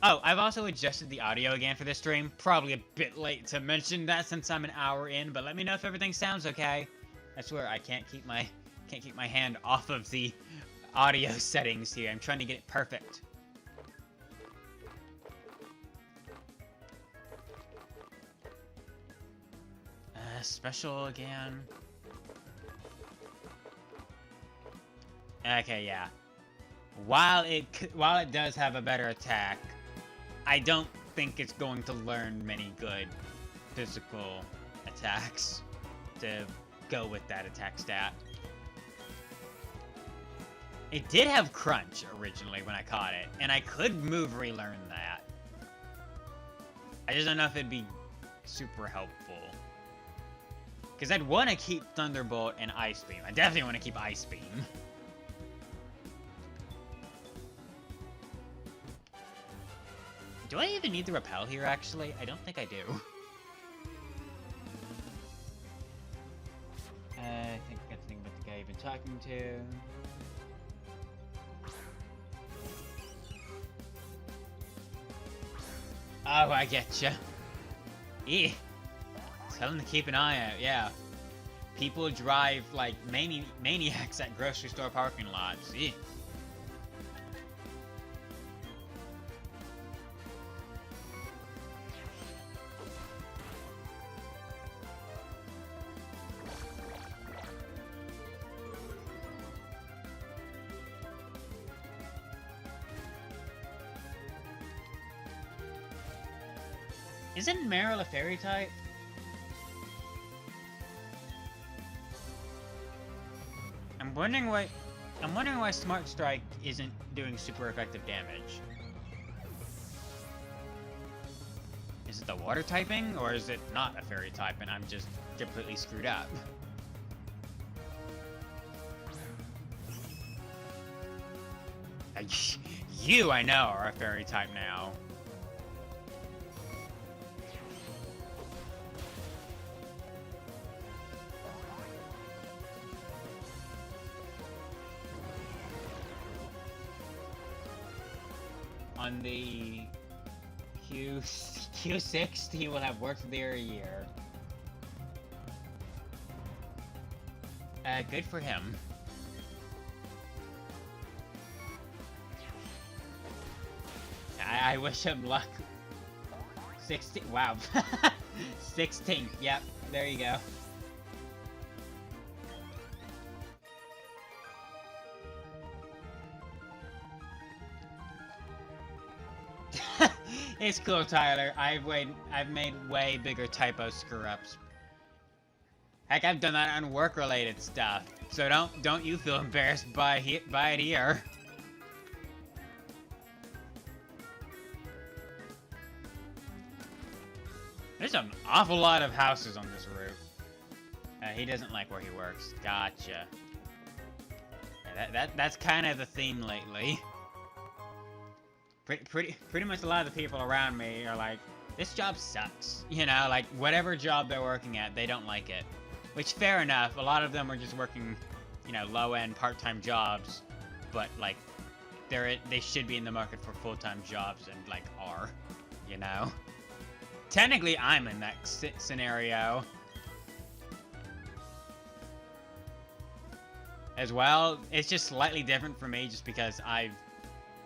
Oh, I've also adjusted the audio again for this stream. Probably a bit late to mention that since I'm an hour in, but let me know if everything sounds okay. I swear I can't keep my hand off of the audio settings here. I'm trying to get it perfect. Special again. Okay, yeah. While it does have a better attack, I don't think it's going to learn many good physical attacks to go with that attack stat. It did have Crunch originally when I caught it, and I could move relearn that. I just don't know if it'd be super helpful. Because I'd want to keep Thunderbolt and Ice Beam. I definitely want to keep Ice Beam. Do I even need the Repel here, actually? I don't think I do. I think I got to think about the guy you've been talking to. Oh, I getcha. Yeah. Tell them to keep an eye out, yeah. People drive like maniacs at grocery store parking lots. Yeah. Isn't Meryl a fairy type? I'm wondering why Smart Strike isn't doing super effective damage. Is it the water typing, or is it not a fairy type and I'm just completely screwed up? You, I know, are a fairy type now. On the Q6, he will have worked there a year. Good for him. I wish him luck. 16, wow. 16, yep, there you go. It's cool, Tyler. I've made way bigger typo screw-ups. Heck, I've done that on work-related stuff. So don't you feel embarrassed by it here. There's an awful lot of houses on this route. He doesn't like where he works. Gotcha. Yeah, that's kind of the theme lately. Pretty much a lot of the people around me are like, this job sucks. You know, like, whatever job they're working at, they don't like it. Which, fair enough, a lot of them are just working, you know, low-end part-time jobs. But, like, they should be in the market for full-time jobs and, like, are, you know? Technically, I'm in that scenario. As well, it's just slightly different for me just because I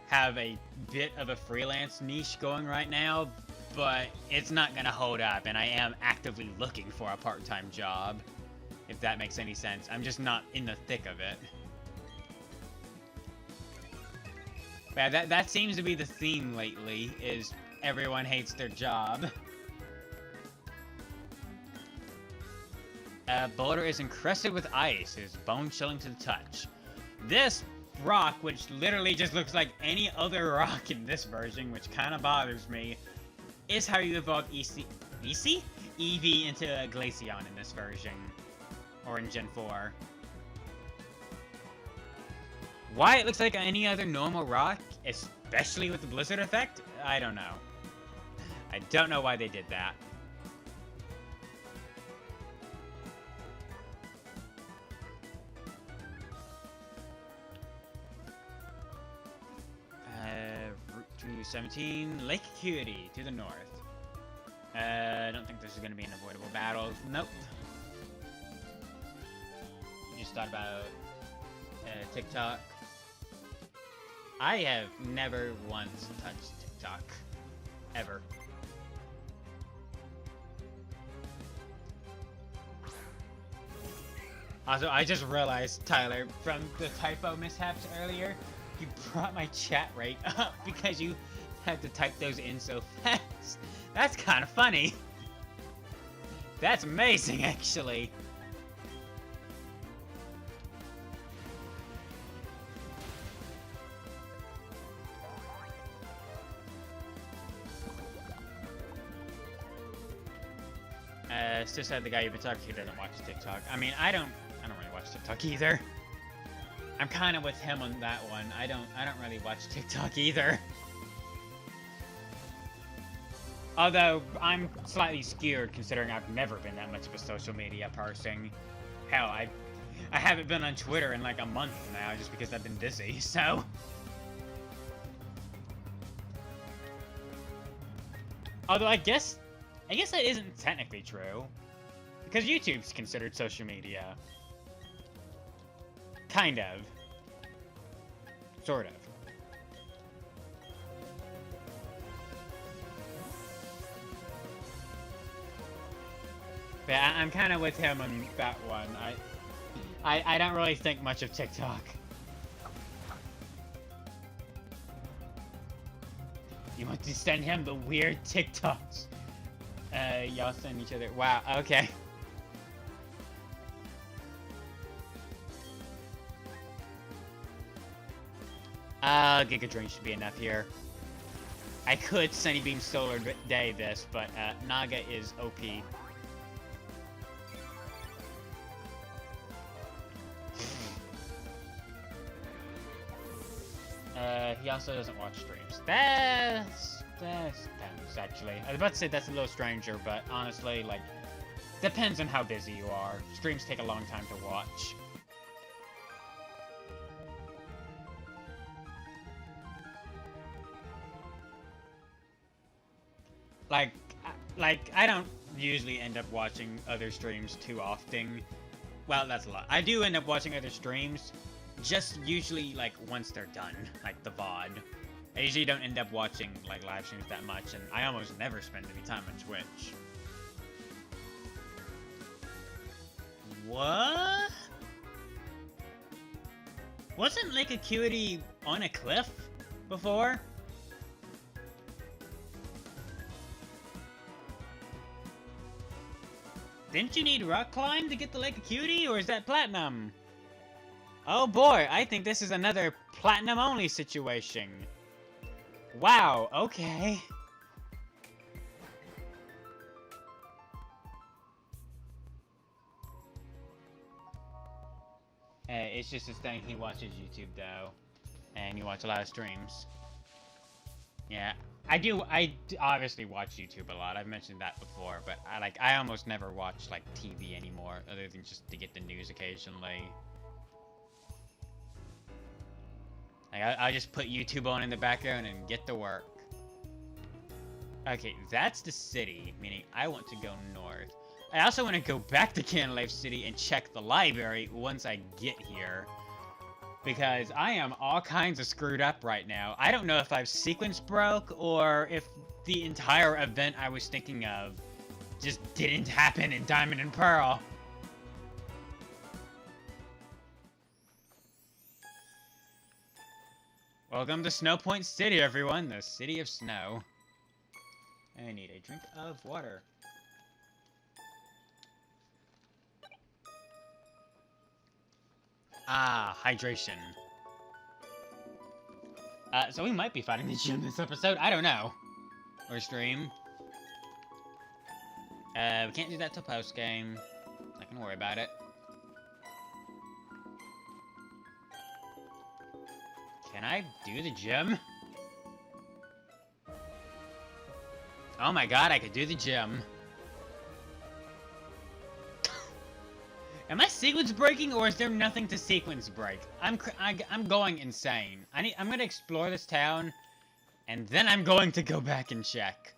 have a bit of a freelance niche going right now, but it's not gonna hold up, and I am actively looking for a part-time job, if that makes any sense. I'm just not in the thick of it. But yeah, that seems to be the theme lately, is everyone hates their job. Boulder is encrusted with ice, is bone-chilling to the touch. This rock, which literally just looks like any other rock in this version, which kind of bothers me, is how you evolve EC? EV into a Glaceon in this version. Or in Gen 4. Why it looks like any other normal rock, especially with the Blizzard effect? I don't know. I don't know why they did that. Route 217, Lake Acuity to the north. I don't think this is going to be an avoidable battle. Nope. Just thought about TikTok. I have never once touched TikTok. Ever. Also, I just realized, Tyler, from the typo mishaps earlier, you brought my chat rate up because you had to type those in so fast. That's kind of funny. That's amazing, actually. Still said the guy you've been talking to doesn't watch TikTok. I mean, I don't really watch TikTok either. I'm kind of with him on that one. I don't really watch TikTok either. Although I'm slightly scared considering I've never been that much of a social media person. Hell, I haven't been on Twitter in like a month now just because I've been busy. So. Although I guess that isn't technically true. Because YouTube's considered social media. Kind of. Sort of. But I'm kind of with him on that one. I don't really think much of TikTok. You want to send him the weird TikToks? Y'all send each other. Wow, okay. Giga Drain should be enough here. I could Sunny Beam Solar Day this, but Naga is OP. He also doesn't watch streams. That's depends, actually. I was about to say that's a little stranger, but honestly, like, depends on how busy you are. Streams take a long time to watch. Like, I don't usually end up watching other streams too often. Well, that's a lot. I do end up watching other streams, just usually, like, once they're done, like the VOD. I usually don't end up watching, like, live streams that much, and I almost never spend any time on Twitch. What? Wasn't Lake Acuity on a cliff before? Didn't you need rock climb to get the Lake Acuity, or is that platinum? Oh boy, I think this is another platinum only situation. Wow, okay. It's just his thing, he watches YouTube though. And you watch a lot of streams. Yeah. I obviously watch YouTube a lot. I've mentioned that before, but I almost never watch like TV anymore, other than just to get the news occasionally. Like I just put YouTube on in the background and get to work. Okay, that's the city, meaning I want to go north. I also want to go back to Canlife City and check the library once I get here. Because I am all kinds of screwed up right now. I don't know if I've sequence broke or if the entire event I was thinking of just didn't happen in Diamond and Pearl. Welcome to Snow Point City, everyone. The city of snow. I need a drink of water. Ah, hydration. So we might be fighting the gym this episode. I don't know. Or stream. We can't do that till post-game. Not gonna worry about it. Can I do the gym? Oh my god, I could do the gym. Am I sequence breaking, or is there nothing to sequence break? I'm going insane. I'm gonna explore this town, and then I'm going to go back and check.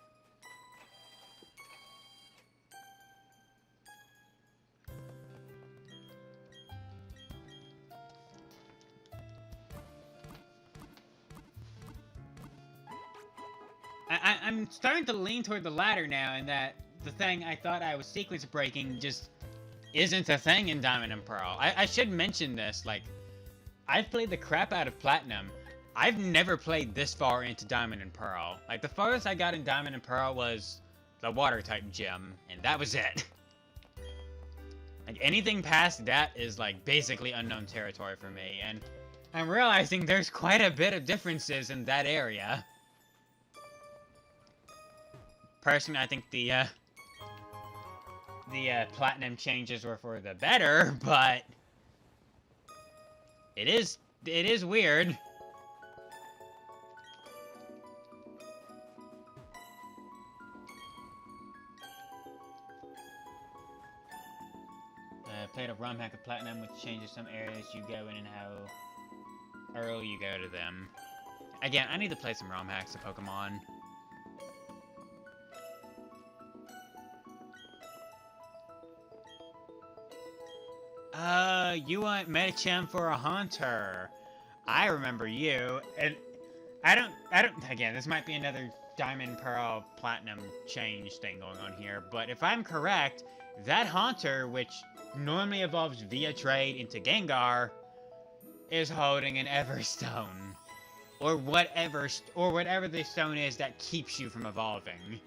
I'm starting to lean toward the latter now, and that the thing I thought I was sequence breaking just isn't a thing in Diamond and Pearl. I should mention this, like, I've played the crap out of Platinum. I've never played this far into Diamond and Pearl. Like, the farthest I got in Diamond and Pearl was the water-type gym, and that was it. Like, anything past that is, like, basically unknown territory for me, and I'm realizing there's quite a bit of differences in that area. Personally, I think the Platinum changes were for the better, but it is weird. Played a ROM hack of Platinum, which changes some areas you go in and how early you go to them. Again, I need to play some ROM hacks of Pokemon. You want Medicham for a Haunter. I remember you, and I don't, again, this might be another Diamond, Pearl, Platinum change thing going on here, but if I'm correct, that Haunter, which normally evolves via trade into Gengar, is holding an Everstone. Or whatever the stone is that keeps you from evolving.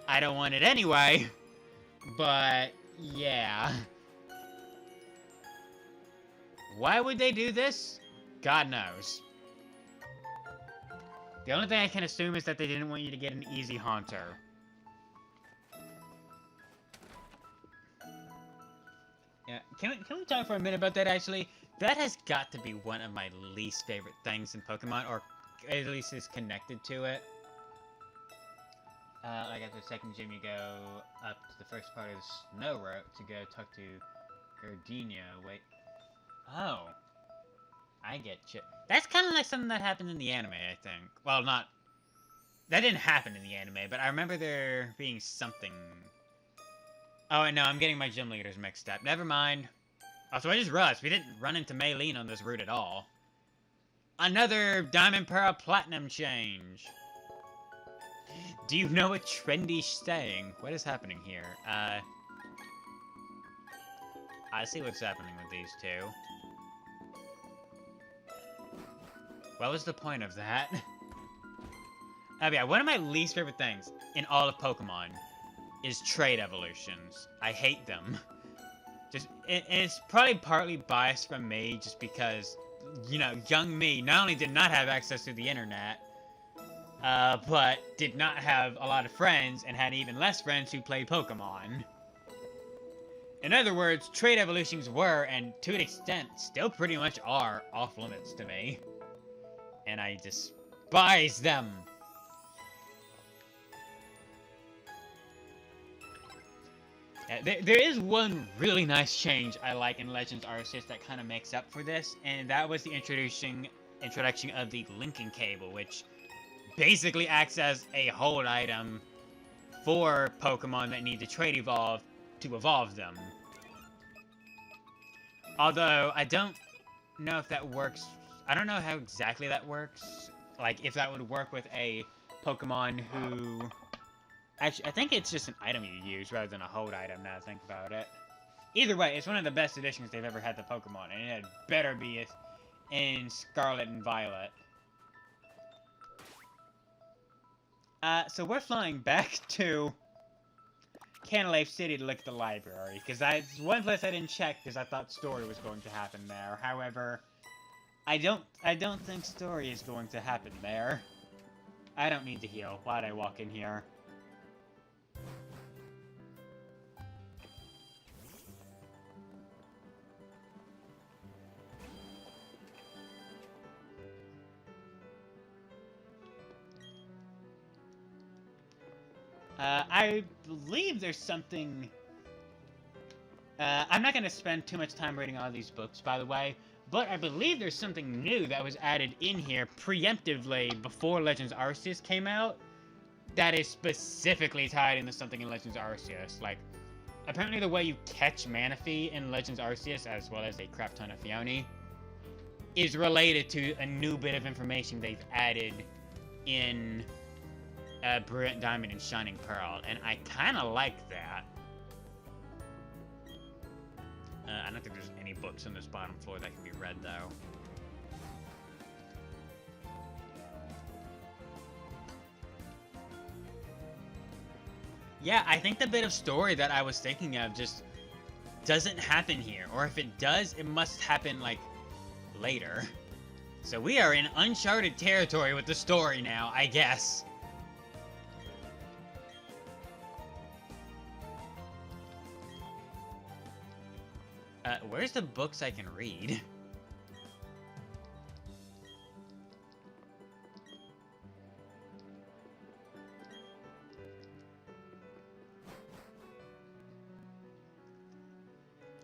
I don't want it anyway, but yeah. Why would they do this? God knows. The only thing I can assume is that they didn't want you to get an easy Haunter. Yeah, can we talk for a minute about that, actually? That has got to be one of my least favorite things in Pokemon, or at least is connected to it. Like at the second gym, you go up to the first part of the snow route to go talk to Gardenia. Wait. Oh. I get you. That's kind of like something that happened in the anime, I think. Well, not... That didn't happen in the anime, but I remember there being something... Oh, no, I'm getting my gym leaders mixed up. Never mind. Oh, so I just realized we didn't run into Maylene on this route at all. Another Diamond Pearl Platinum change. Do you know what Trendy's saying? What is happening here? I see what's happening with these two. What was the point of that? Oh yeah, one of my least favorite things in all of Pokemon is trade evolutions. I hate them. It's probably partly biased from me, just because, you know, young me not only did not have access to the internet, but did not have a lot of friends, and had even less friends who played Pokemon. In other words, trade evolutions were, and to an extent, still pretty much are, off limits to me. And I despise them. There is one really nice change I like in Legends Arceus that kind of makes up for this, and that was the introduction of the linking cable, which basically acts as a hold item for Pokemon that need to trade evolve to evolve them. Although, I don't know if that works. I don't know how exactly that works. Like, if that would work with a Pokemon who... Actually, I think it's just an item you use rather than a hold item, now I think about it. Either way, it's one of the best additions they've ever had to Pokemon, and it had better be in Scarlet and Violet. So we're flying back to Canalave City to look at the library, because it's one place I didn't check because I thought story was going to happen there. However, I don't think story is going to happen there. I don't need to heal. Why'd I walk in here? I believe there's something... I'm not going to spend too much time reading all these books, by the way, but I believe there's something new that was added in here preemptively before Legends Arceus came out that is specifically tied into something in Legends Arceus. Like, apparently the way you catch Manaphy in Legends Arceus, as well as a crap ton of Phione, is related to a new bit of information they've added in Brilliant Diamond and Shining Pearl, and I kind of like that. I don't think there's any books on this bottom floor that can be read, though. Yeah, I think the bit of story that I was thinking of just doesn't happen here. Or if it does, it must happen, like, later. So we are in uncharted territory with the story now, I guess. Where's the books I can read?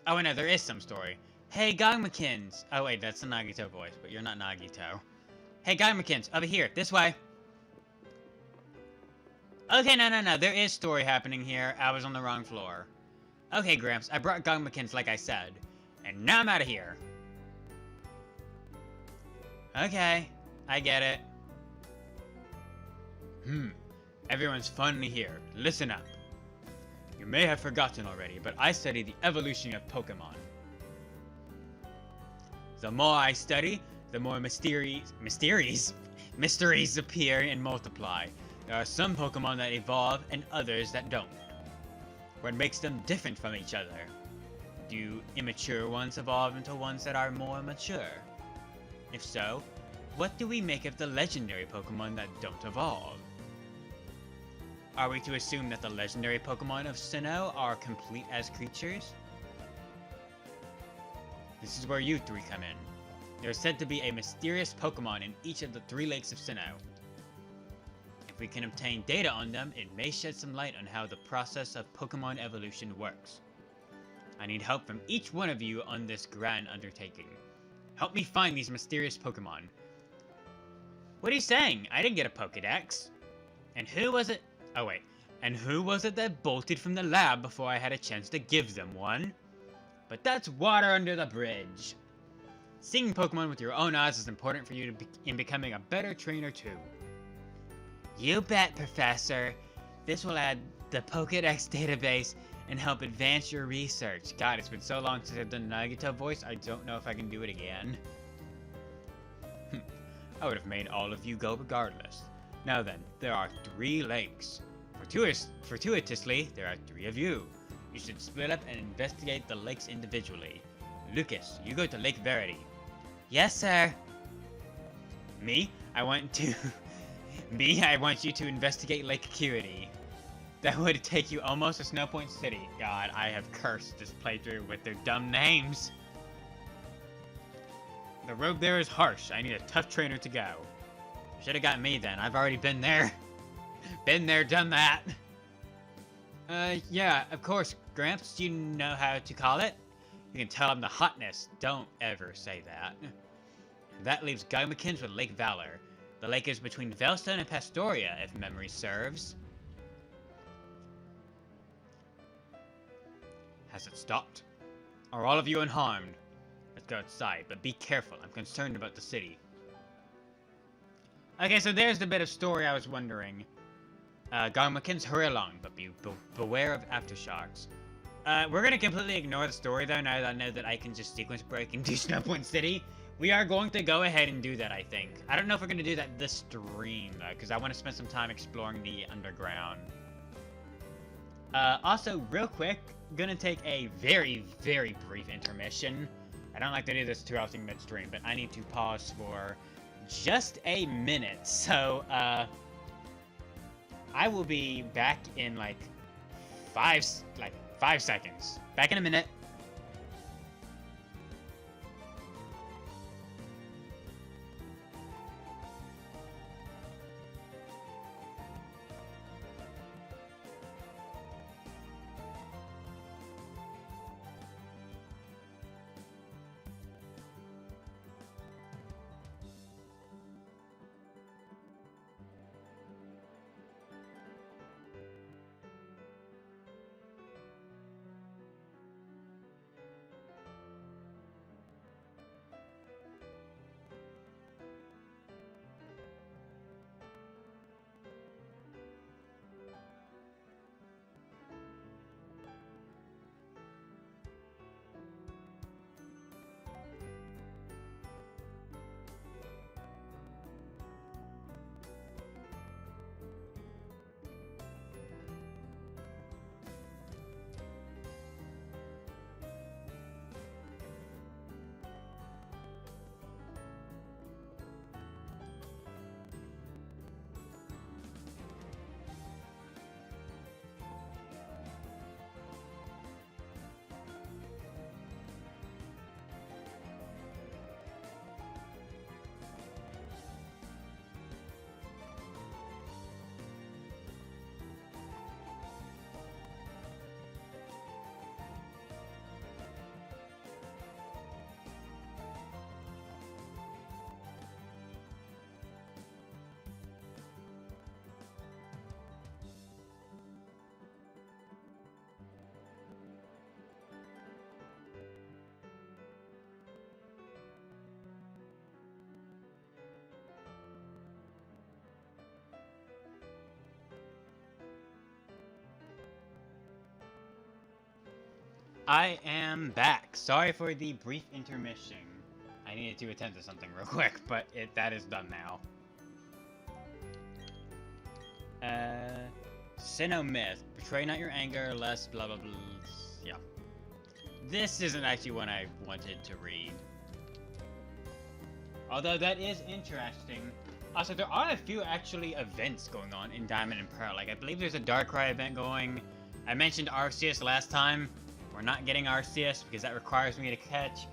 Oh, wait, no, there is some story. Hey, Gangmakins! Oh, wait, that's the Nagito voice, but you're not Nagito. Hey, Gangmakins, over here, this way! Okay, no, there is story happening here. I was on the wrong floor. Okay, Gramps, I brought Gangmakins like I said. And now I'm out of here. Okay, I get it. Everyone's finally here. Listen up. You may have forgotten already, but I study the evolution of Pokemon. The more I study, the more mysteries appear and multiply. There are some Pokemon that evolve and others that don't. What makes them different from each other? Do immature ones evolve into ones that are more mature? If so, what do we make of the legendary Pokemon that don't evolve? Are we to assume that the legendary Pokemon of Sinnoh are complete as creatures? This is where you three come in. There is said to be a mysterious Pokemon in each of the 3 lakes of Sinnoh. If we can obtain data on them, it may shed some light on how the process of Pokemon evolution works. I need help from each one of you on this grand undertaking. Help me find these mysterious Pokemon. What are you saying? I didn't get a Pokedex. And who was it? Oh wait. And who was it that bolted from the lab before I had a chance to give them one? But that's water under the bridge. Seeing Pokemon with your own eyes is important for you in becoming a better trainer too. You bet, Professor. This will add the Pokedex database and help advance your research. God, it's been so long since I've done Nagito voice, I don't know if I can do it again. I would have made all of you go regardless. Now then, there are 3 lakes. Fortuitously, there are 3 of you. You should split up and investigate the lakes individually. Lucas, you go to Lake Verity. Yes, sir. Me, I want you to investigate Lake Acuity. That would take you almost to Snow Point City. God, I have cursed this playthrough with their dumb names. The road there is harsh. I need a tough trainer to go. Should have got me then. I've already been there. Been there, done that. Yeah, of course. Gramps, do you know how to call it? You can tell him the hotness. Don't ever say that. That leaves Guymakins with Lake Valor. The lake is between Veilstone and Pastoria, if memory serves. Has it stopped? Are all of you unharmed? Let's go outside, but be careful. I'm concerned about the city. Okay, so there's the bit of story I was wondering. Garmakins, hurry along, but beware of aftershocks. We're gonna completely ignore the story though, now that I know that I can just sequence break into Snow Point City. We are going to go ahead and do that, I think. I don't know if we're gonna do that this stream, though, because I want to spend some time exploring the underground. Also, real quick, gonna take a very, very brief intermission. I don't like to do this too often midstream, but I need to pause for just a minute. So, I will be back in like 5 seconds. Back in a minute. I am back. Sorry for the brief intermission. I needed to attend to something real quick, but that is done now. Synomyth. Betray not your anger, lest blah blah blah. Yeah. This isn't actually one I wanted to read. Although that is interesting. Also, there are a few actually events going on in Diamond and Pearl. Like, I believe there's a Darkrai event going. I mentioned Arceus last time. We're not getting Arceus because that requires me to catch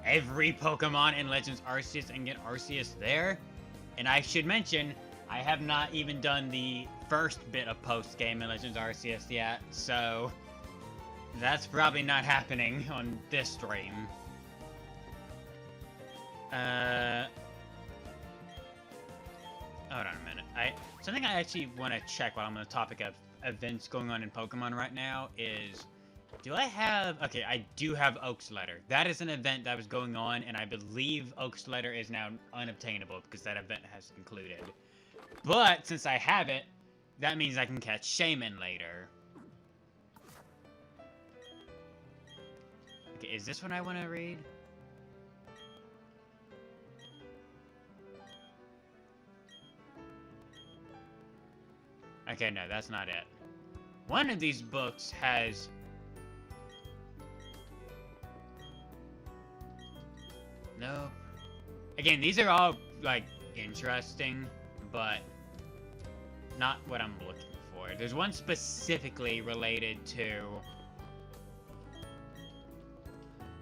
every Pokemon in Legends Arceus and get Arceus there. And I should mention, I have not even done the first bit of post-game in Legends Arceus yet, so that's probably not happening on this stream. Hold on a minute. Something I actually want to check while I'm on the topic of events going on in Pokemon right now is, do I have... Okay, I do have Oak's Letter. That is an event that was going on, and I believe Oak's Letter is now unobtainable because that event has concluded. But, since I have it, that means I can catch Shaman later. Okay, is this what I want to read? Okay, no, that's not it. One of these books has... No. Again, these are all, like, interesting, but not what I'm looking for. There's one specifically related to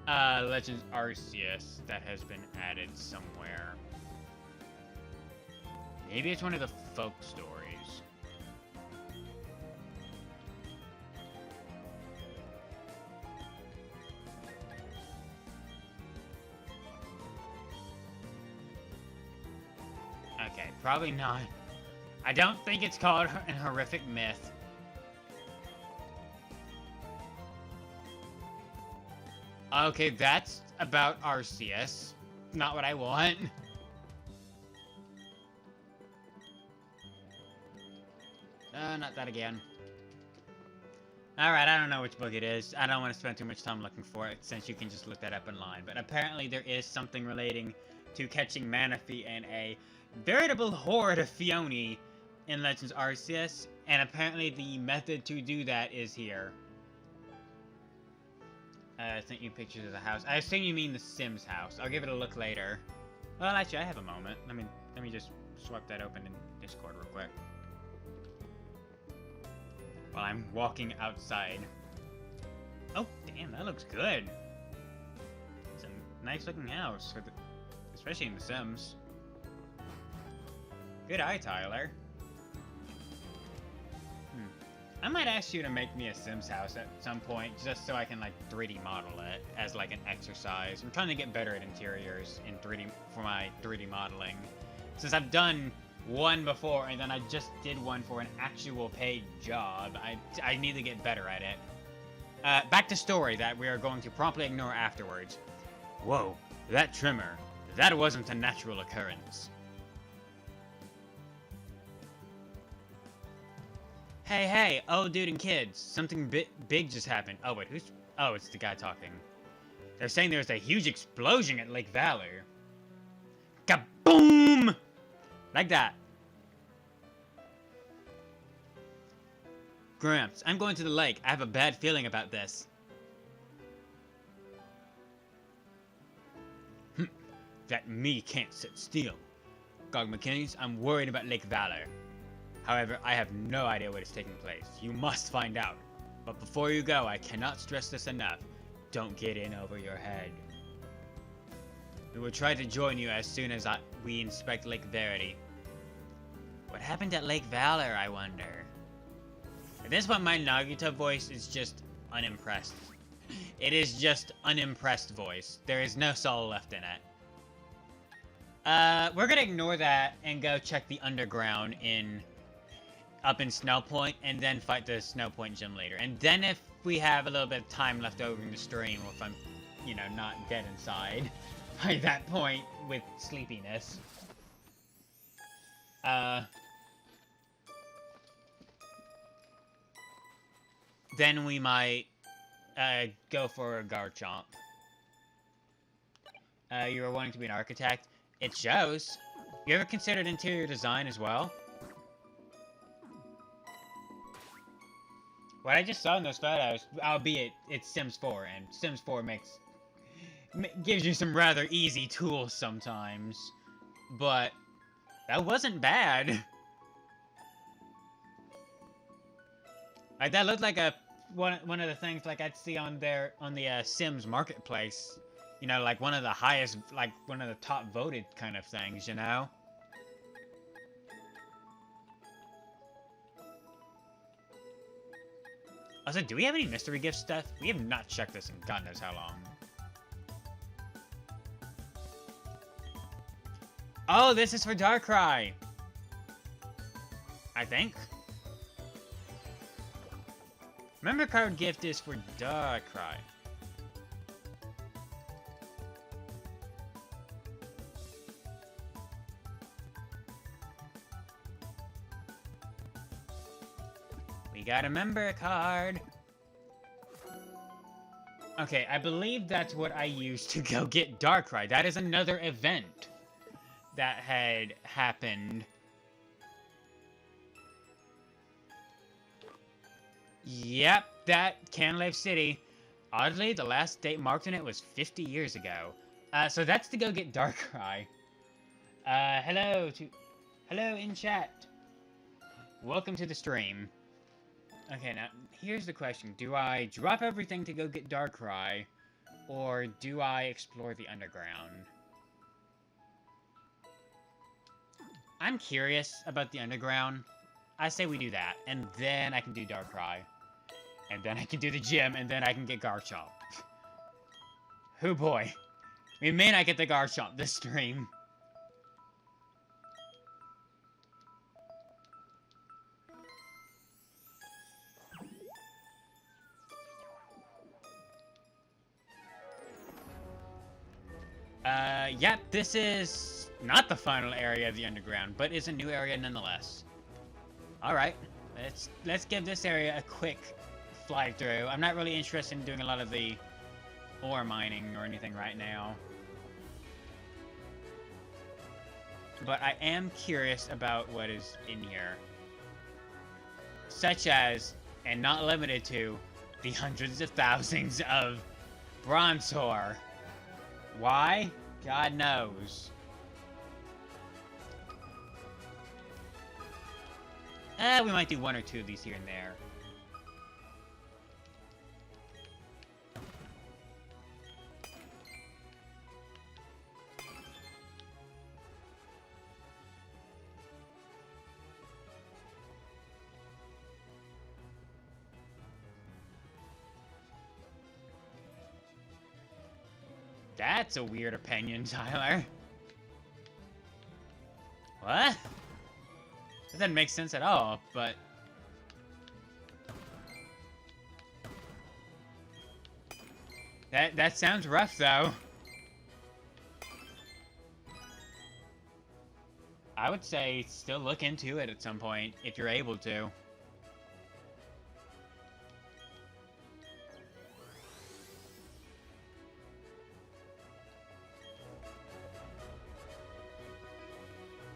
Legends Arceus that has been added somewhere. Maybe it's one of the folk stories. Okay, probably not. I don't think it's called an horrific myth. Okay, that's about Arceus. Not what I want. Not that again. Alright, I don't know which book it is. I don't want to spend too much time looking for it, since you can just look that up online. But apparently there is something relating to catching Manaphy and a veritable horde of Phione in Legends Arceus, and apparently the method to do that is here. I sent you pictures of the house. I assume you mean the Sims house. I'll give it a look later. Well, actually, I have a moment. Let me just swipe that open in Discord real quick. While I'm walking outside. Oh, damn, that looks good. It's a nice looking house, for especially in The Sims. Good eye, Tyler. I might ask you to make me a Sims house at some point, just so I can, like, 3D model it as, like, an exercise. I'm trying to get better at interiors in 3D for my 3D modeling. Since I've done one before, and then I just did one for an actual paid job, I need to get better at it. Back to story that we are going to promptly ignore afterwards. Whoa, that tremor. That wasn't a natural occurrence. Hey, old dude and kids, something big just happened. Oh, wait, oh, it's the guy talking. They're saying there's a huge explosion at Lake Valor. Kaboom! Like that. Gramps, I'm going to the lake. I have a bad feeling about this. That me can't sit still. Gog McKinney's, I'm worried about Lake Valor. However, I have no idea what is taking place. You must find out. But before you go, I cannot stress this enough. Don't get in over your head. We will try to join you as soon as we inspect Lake Verity. What happened at Lake Valor, I wonder? At this point, my Nagito voice is just unimpressed. It is just unimpressed voice. There is no soul left in it. We're gonna ignore that and go check the underground up in Snowpoint, and then fight the Snowpoint gym later. And then if we have a little bit of time left over in the stream, or if I'm, you know, not dead inside by that point with sleepiness, then we might go for a Garchomp. You were wanting to be an architect. It shows. You ever considered interior design as well? What I just saw in those photos, albeit it's Sims 4, and Sims 4 gives you some rather easy tools sometimes, but that wasn't bad. Like, that looked like one of the things like I'd see on the Sims marketplace. You know, like one of the highest, like one of the top voted kind of things, you know? Also, do we have any mystery gift stuff? We have not checked this in God knows how long. Oh, this is for Darkrai! I think. Member card gift is for Darkrai. We got a member card. Okay, I believe that's what I used to go get Darkrai. That is another event that had happened. Yep, that Canlave City. Oddly, the last date marked in it was 50 years ago. So that's to go get Darkrai. Hello in chat. Welcome to the stream. Okay, now, here's the question. Do I drop everything to go get Darkrai, or do I explore the underground? I'm curious about the underground. I say we do that, and then I can do Darkrai. And then I can do the gym, and then I can get Garchomp. Oh boy. We may not get the Garchomp this stream. Yep, this is not the final area of the underground, but is a new area nonetheless. Alright, let's give this area a quick fly through. I'm not really interested in doing a lot of the ore mining or anything right now. But I am curious about what is in here. Such as, and not limited to, the hundreds of thousands of Bronzor. Why? God knows. We might do one or two of these here and there. That's a weird opinion, Tyler. What? That doesn't make sense at all, but... That sounds rough, though. I would say still look into it at some point, if you're able to.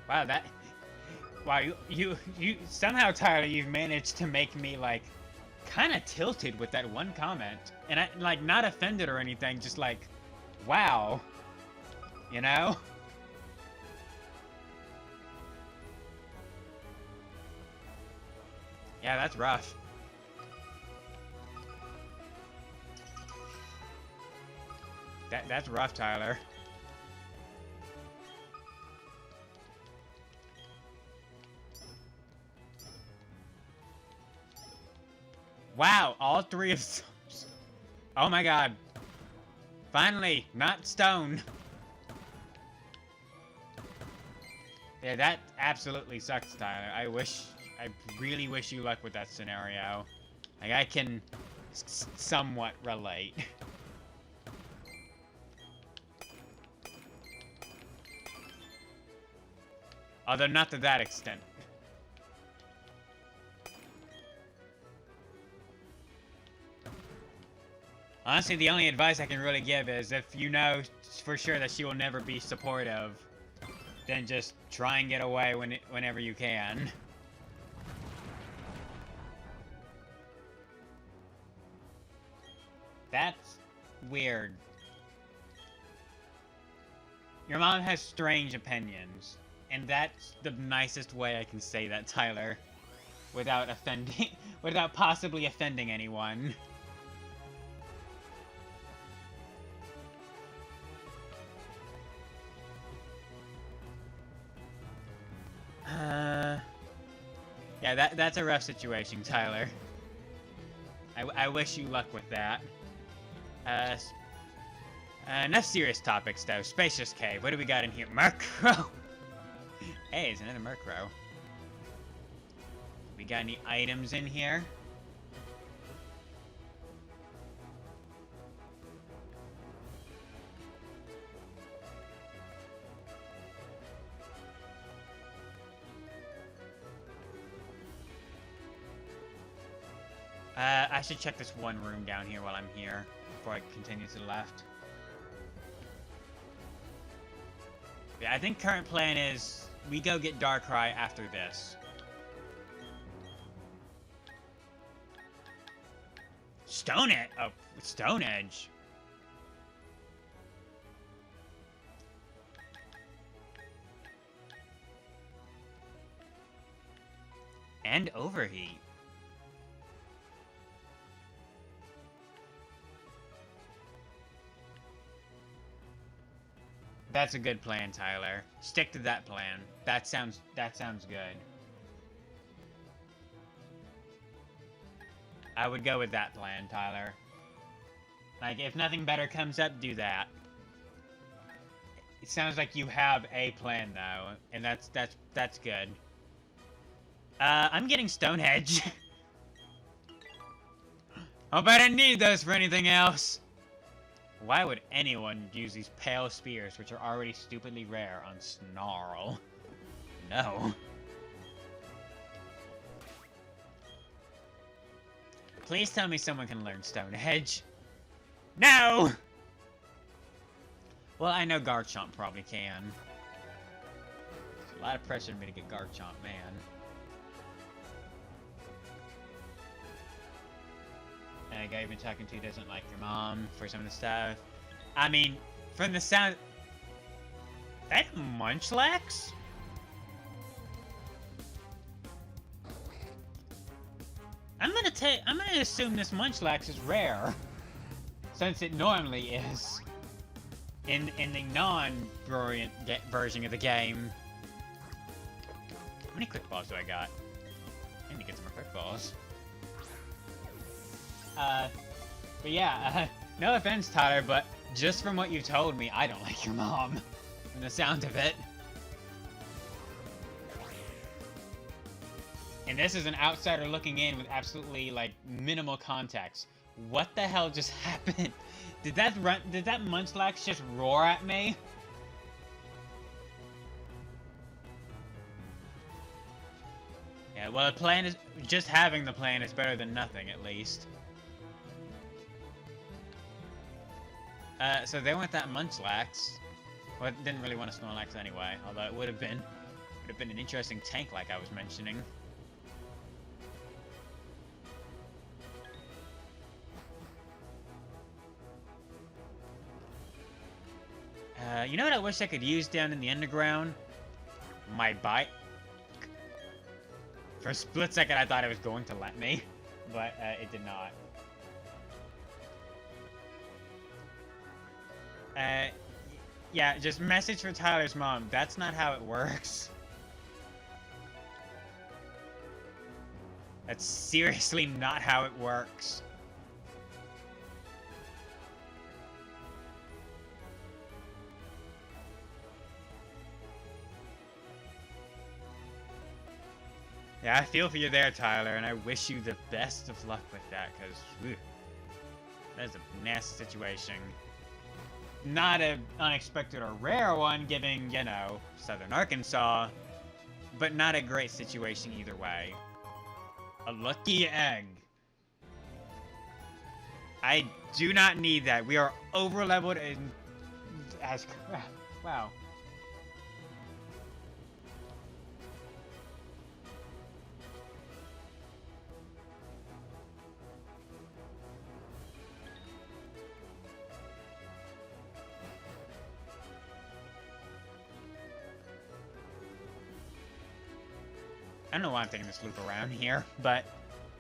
Wow, wow, you somehow, Tyler, you've managed to make me, like, kind of tilted with that one comment. And I, like, not offended or anything, just like, wow. You know? Yeah, that's rough. That's rough, Tyler. Wow, all three of those. Oh my god. Finally, not stone. Yeah, that absolutely sucks, Tyler. I really wish you luck with that scenario. Like, I can somewhat relate. Although not to that extent. Honestly, the only advice I can really give is if you know for sure that she will never be supportive, then just try and get away whenever you can. That's weird. Your mom has strange opinions, and that's the nicest way I can say that, Tyler, without offending, without possibly offending anyone. Yeah, that's a rough situation, Tyler. I wish you luck with that. Enough serious topics, though. Spacious Cave. What do we got in here? Murkrow! Hey, it's another Murkrow. We got any items in here? I should check this one room down here while I'm here, before I continue to the left. Yeah, I think current plan is we go get Darkrai after this. Stone Edge? Oh, Stone Edge. And Overheat. That's a good plan, Tyler. Stick to that plan. That sounds good. I would go with that plan, Tyler. Like, if nothing better comes up, do that. It sounds like you have a plan, though, and that's good. I'm getting Stonehenge. Hope I didn't need those for anything else. Why would anyone use these pale spears, which are already stupidly rare, on Snarl? No. Please tell me someone can learn Stonehenge. No! Well, I know Garchomp probably can. There's a lot of pressure on me to get Garchomp, man. And a guy you've been talking to doesn't like your mom for some of the stuff. I mean, from the sound... That Munchlax? I'm gonna assume this Munchlax is rare. Since it normally is. In the non-brilliant version of the game. How many quick balls do I got? I need to get some more quick balls. But yeah, no offense, Tyler, but just from what you told me, I don't like your mom. From the sound of it. And this is an outsider looking in with absolutely, like, minimal context. What the hell just happened? Did that Munchlax just roar at me? Yeah, well, the plan is... Just having the plan is better than nothing, at least. So they went that Munchlax. Well, didn't really want a Snorlax anyway, although it would have been an interesting tank like I was mentioning. You know what I wish I could use down in the underground? My bike. For a split second I thought it was going to let me, but it did not. Yeah, just message for Tyler's mom. That's not how it works. That's seriously not how it works. Yeah, I feel for you there, Tyler, and I wish you the best of luck with that, because that is a nasty situation. Not an unexpected or rare one, given, you know, Southern Arkansas, but not a great situation either way. A lucky egg. I do not need that. We are over leveled and as crap. Wow. I don't know why I'm taking this loop around here, but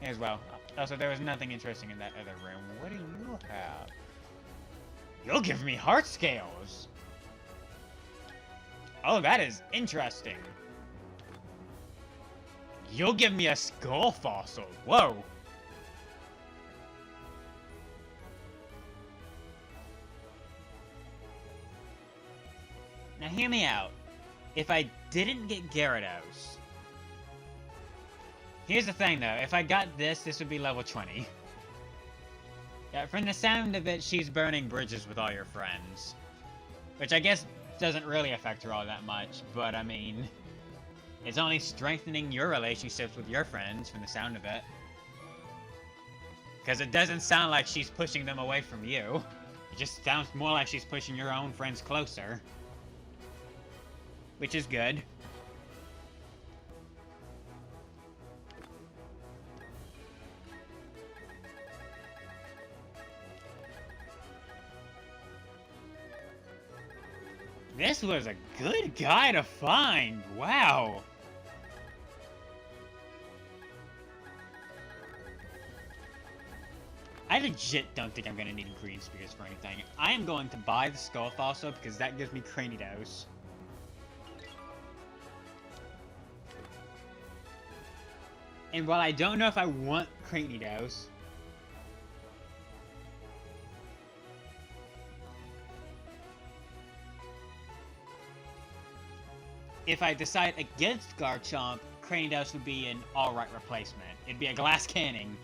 as well. Also, there was nothing interesting in that other room. What do you have? You'll give me heart scales! Oh, that is interesting. You'll give me a skull fossil. Whoa! Now hear me out. If I didn't get Gyarados... Here's the thing, though. If I got this, this would be level 20. Yeah, from the sound of it, she's burning bridges with all your friends. Which I guess doesn't really affect her all that much, but I mean... It's only strengthening your relationships with your friends from the sound of it. Because it doesn't sound like she's pushing them away from you. It just sounds more like she's pushing your own friends closer. Which is good. This was a good guy to find. Wow. I legit don't think I'm going to need green spears for anything. I am going to buy the skull fossil because that gives me Cranidos. And while I don't know if I want Cranidos, if I decide against Garchomp, Cranidos would be an alright replacement. It'd be a glass cannon,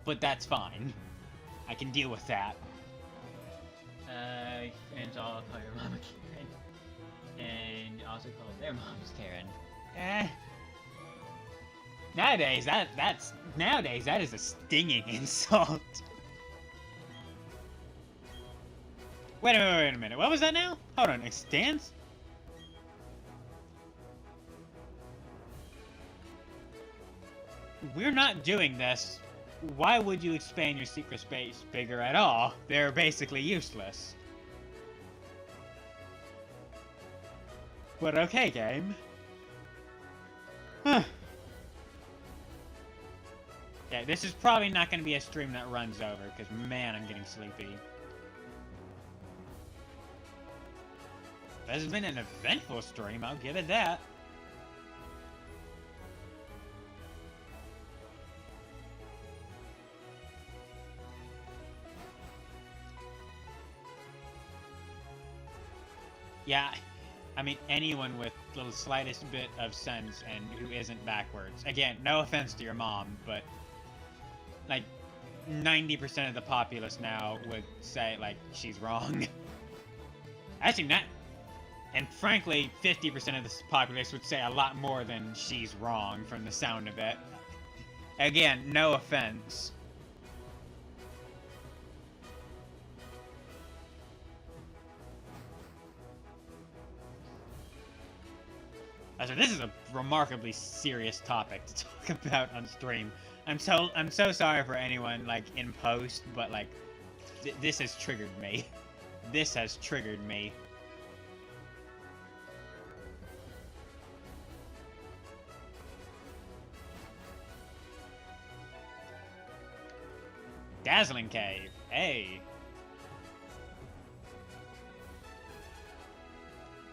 but that's fine. I can deal with that. Friends all call your mama Karen. And also call their moms Karen. Nowadays, that is a stinging insult. Wait a minute. What was that now? Hold on, extends? We're not doing this. Why would you expand your secret space bigger at all? They're basically useless. But okay, game. Huh. Yeah, this is probably not going to be a stream that runs over, because man, I'm getting sleepy. This has been an eventful stream, I'll give it that. Yeah, I mean, anyone with the slightest bit of sense and who isn't backwards. Again, no offense to your mom, but, like, 90% of the populace now would say, like, she's wrong. Actually, not... And frankly, 50% of the populace would say a lot more than she's wrong from the sound of it. Again, no offense. So this is a remarkably serious topic to talk about on stream. I'm so sorry for anyone, like, in post, but, like, this has triggered me. This has triggered me. Dazzling Cave. Hey.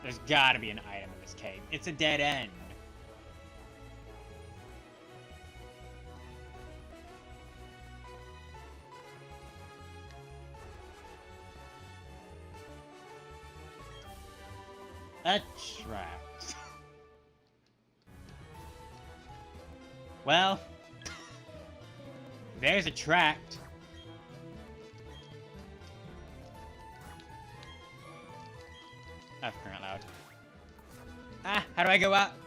There's gotta be an item in this cave. It's a dead end. A tract. Well, there's a tract. Oh, for crying out loud. Ah, how do I go up?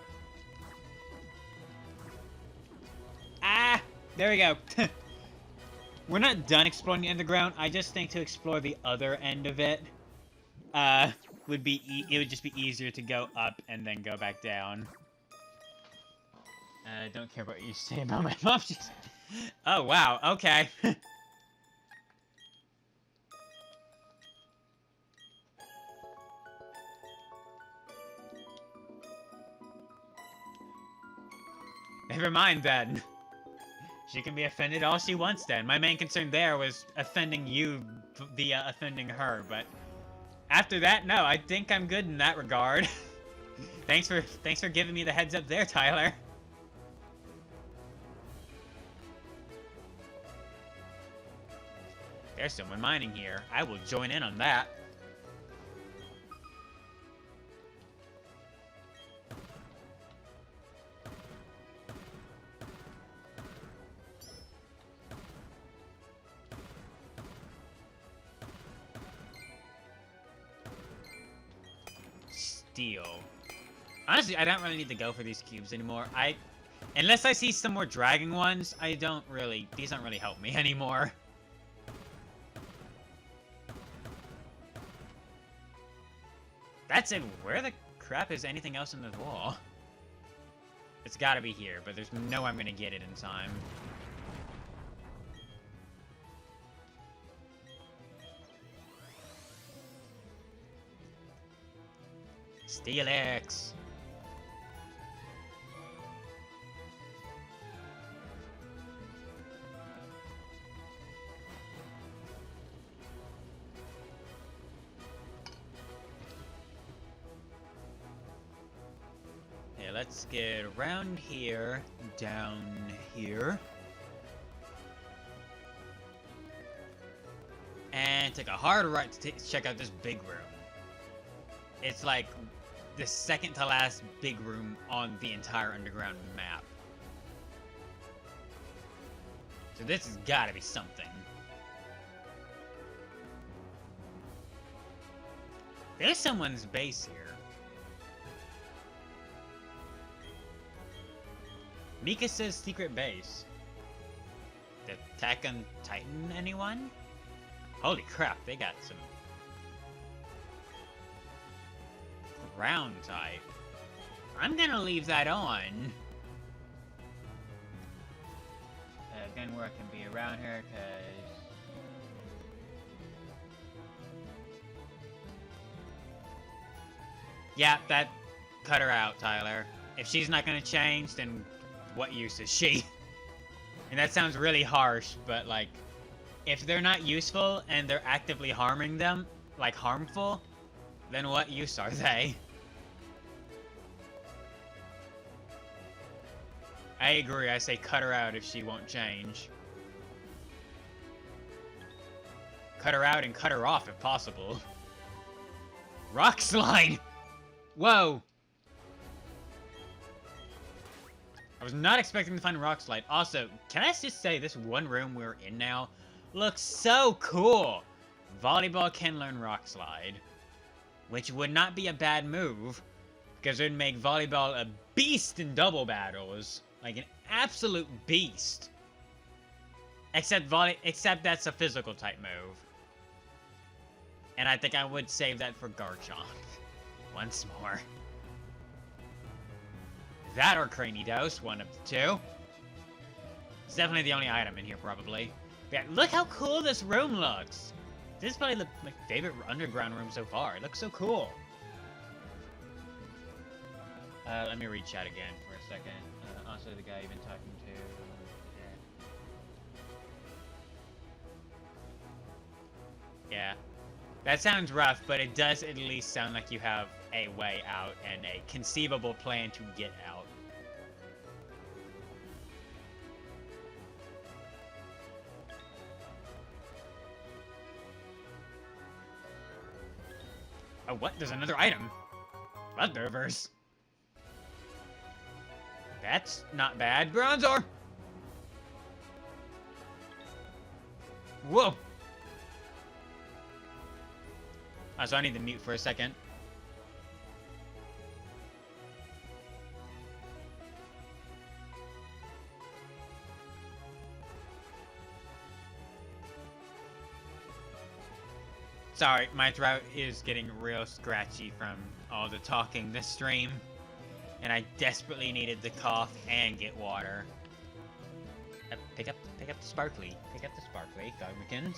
Ah, there we go. We're not done exploring the underground. I just think to explore the other end of it, would be it would just be easier to go up and then go back down. I don't care what you say about my mom. Oh wow. Okay. Never mind then. She can be offended all she wants then. My main concern there was offending you via offending her, but after that, no, I think I'm good in that regard. Thanks for giving me the heads up there, Tyler. There's someone mining here. I will join in on that. Steel. Honestly, I don't really need to go for these cubes anymore. Unless I see some more dragging ones, these don't really help me anymore. That's it. Where the crap is anything else in the wall? It's gotta be here, but there's no way I'm gonna get it in time. Steelix! Okay, let's get around here, down here. And take a hard right to check out this big room. It's like the second to last big room on the entire underground map. So this has gotta be something. There's someone's base here. Mika says secret base. The Attack on Titan, anyone? Holy crap, they got some ground type. I'm gonna leave that on. Again, where I can be around here, cause... Yeah, that cut her out, Tyler. If she's not gonna change, then what use is she? And that sounds really harsh, but like, if they're not useful and they're actively harming them, like harmful, then what use are they? I agree, I say cut her out if she won't change. Cut her out and cut her off if possible. Rock slide! Whoa! I was not expecting to find a rock slide. Also, can I just say this one room we're in now looks so cool? Volleyball can learn rock slide. Which would not be a bad move, because it would make volleyball a beast in double battles. Like an absolute beast. Except that's a physical type move. And I think I would save that for Garchomp. Once more. That or Cranidos, one of the two. It's definitely the only item in here, probably. But yeah, look how cool this room looks! This is probably my favorite underground room so far. It looks so cool. Let me read chat again for a second. Also, the guy you've been talking to. Yeah. That sounds rough, but it does at least sound like you have a way out and a conceivable plan to get out. Oh, what? There's another item. Leftovers. That's not bad. Bronzor! Whoa! So I need to mute for a second. Sorry, my throat is getting real scratchy from all the talking this stream. And I desperately needed to cough and get water. Pick up the sparkly. Pick up the sparkly, Gogmakins.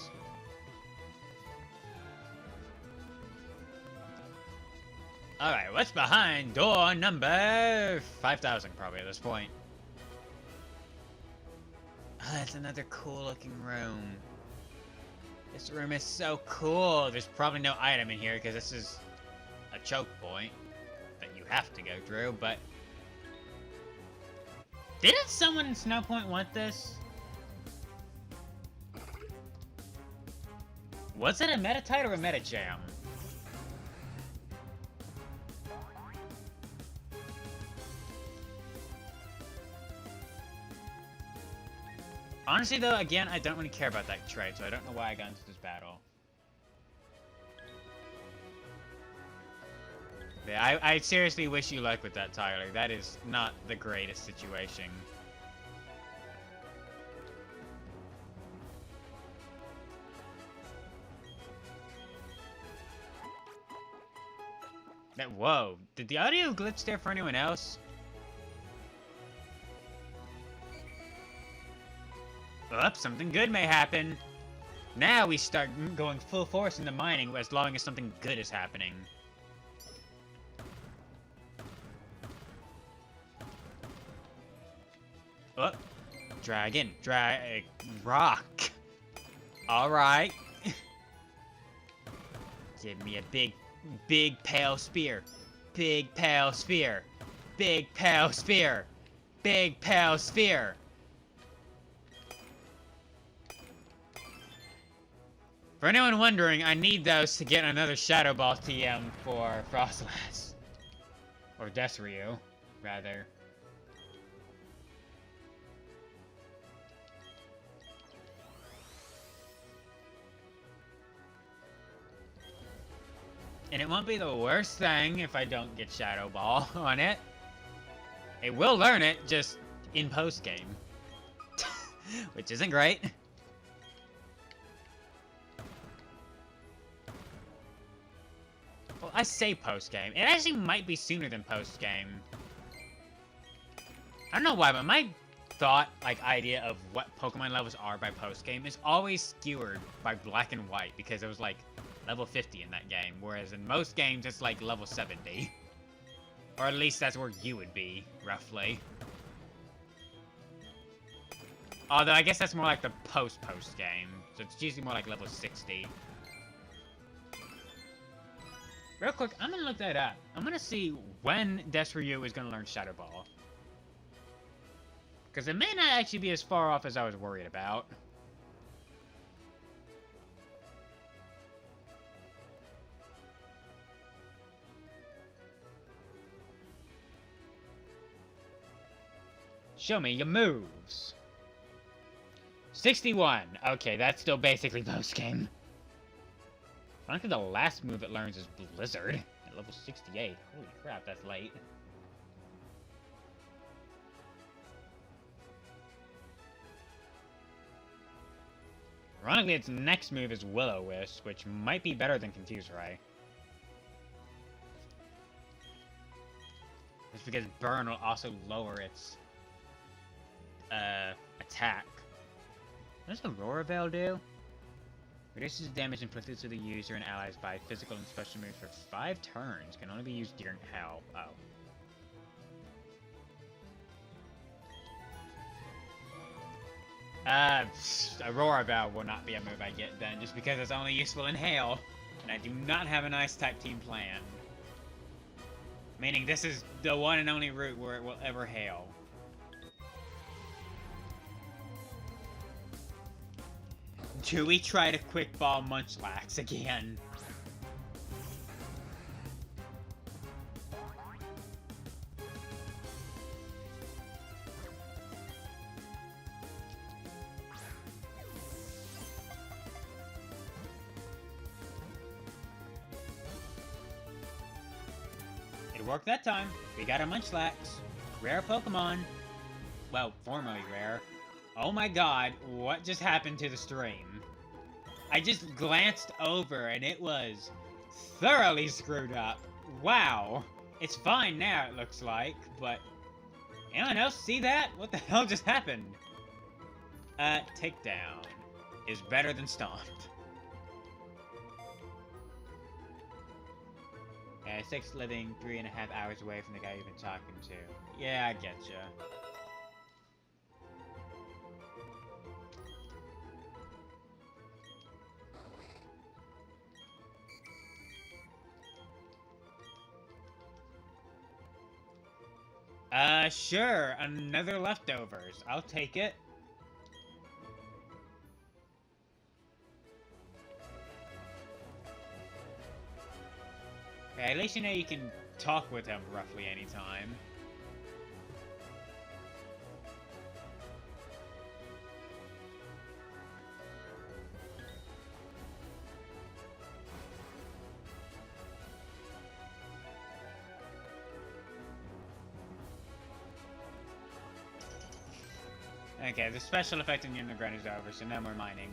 Alright, what's behind door number 5,000 probably at this point? Oh, that's another cool looking room. This room is so cool. There's probably no item in here because this is a choke point that you have to go through, but... Didn't someone in Snowpoint want this? Was it a Metatite or a Metajam? Honestly, though, again, I don't really care about that trait, so I don't know why I got into this battle. Yeah, I seriously wish you luck with that, Tyler. That is not the greatest situation. Whoa, did the audio glitch there for anyone else? Up, something good may happen. Now we start going full force into mining as long as something good is happening. Oh, dragon, rock. All right. Give me a big pale spear. Big pale spear. Big pale spear. Big pale spear. For anyone wondering, I need those to get another Shadow Ball TM for Frostlass. Or Desryu, rather. And it won't be the worst thing if I don't get Shadow Ball on it. It will learn it, just in post-game. Which isn't great. Well, I say post-game. It actually might be sooner than post-game. I don't know why, but my thought, idea of what Pokemon levels are by post-game is always skewered by Black and White, because it was, level 50 in that game, whereas in most games, it's, level 70. Or at least that's where you would be, roughly. Although, I guess that's more like the post-post game, so it's usually more like level 60. Real quick, I'm gonna look that up. I'm gonna see when Desryu is gonna learn Shadow Ball. Because it may not actually be as far off as I was worried about. Show me your moves. 61. Okay, that's still basically post-game. I don't think the last move it learns is Blizzard at level 68. Holy crap, that's late. Ironically, its next move is Will-O-Wisp, which might be better than Confuse Ray. Just because Burn will also lower its attack. What does Aurora Veil do? Reduces damage inflicted to the user and allies by physical and special moves for 5 turns. Can only be used during hell. Oh. Aurora Veil will not be a move I get then, just because it's only useful in hail. And I do not have an Ice-type team plan. Meaning this is the one and only route where it will ever hail. Do we try to quick ball Munchlax again? It worked that time. We got a Munchlax. Rare Pokemon. Well, formerly rare. Oh my god, what just happened to the stream? I just glanced over and it was thoroughly screwed up. Wow. It's fine now, it looks like, but... Anyone else see that? What the hell just happened? Takedown is better than stomped. 6 living, 3.5 hours away from the guy you've been talking to. Yeah, I getcha. Sure. Another leftovers. I'll take it. Okay, at least you know you can talk with him roughly anytime. Okay, the special effect in the underground is over, so no more mining.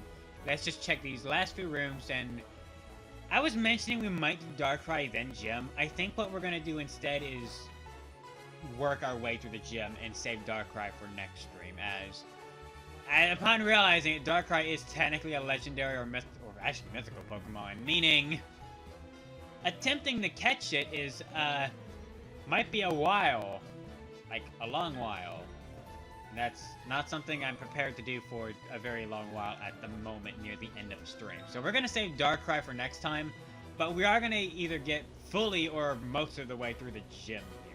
Let's just check these last few rooms, and... I was mentioning we might do Darkrai then Gym. I think what we're gonna do instead is work our way through the gym and save Darkrai for next stream, as... upon realizing it, Darkrai is technically a legendary or actually mythical Pokemon, meaning... attempting to catch it is, might be a while. Like, a long while. That's not something I'm prepared to do for a very long while at the moment near the end of the stream. So we're going to save Darkrai for next time, but we are going to either get fully or most of the way through the gym here.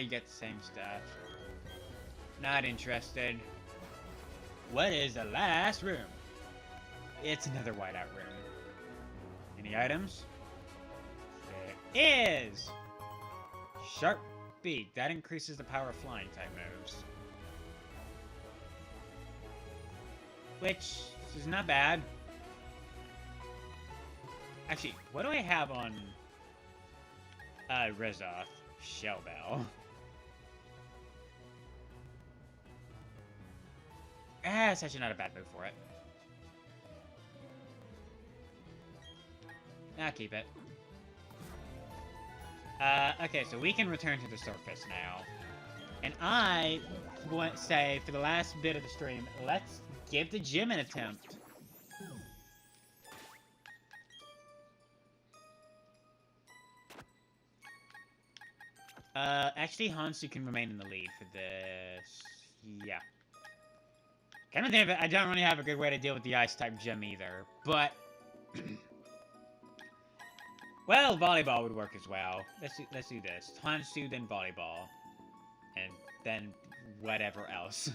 You get the same stuff. Not interested. What is the last room? It's another whiteout room. Any items? There is! Sharp Beak. That increases the power of flying type moves. Which is not bad. Actually, what do I have on Rezoth? Shell Bell. It's actually not a bad move for it. I'll keep it. Okay, so we can return to the surface now. And I want to say, for the last bit of the stream, let's give the gym an attempt. Actually, Hansu can remain in the lead for this. Yeah. Kind of think of it, I don't really have a good way to deal with the Ice-type gym either, but... well, volleyball would work as well. Let's do this. Hansu, then volleyball. And then whatever else.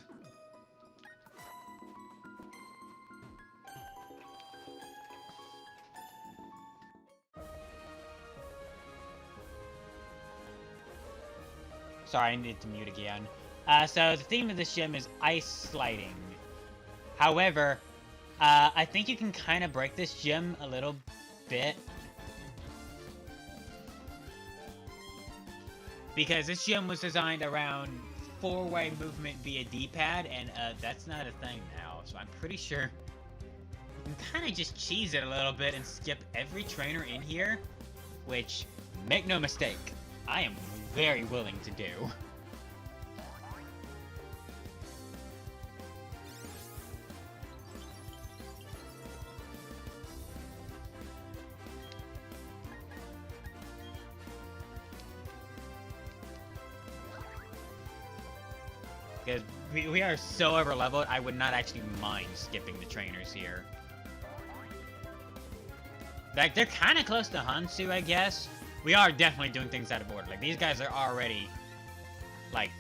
Sorry, I needed to mute again. So the theme of this gym is ice sliding. However, I think you can kind of break this gym a little bit. Because this gym was designed around 4-way movement via D-pad, and that's not a thing now. So I'm pretty sure you can kind of just cheese it a little bit and skip every trainer in here. Which, make no mistake, I am very willing to do. Because we are so over leveled, I would not actually mind skipping the trainers here. Like, they're kind of close to Hansu, I guess. We are definitely doing things out of order. Like, these guys are already, like,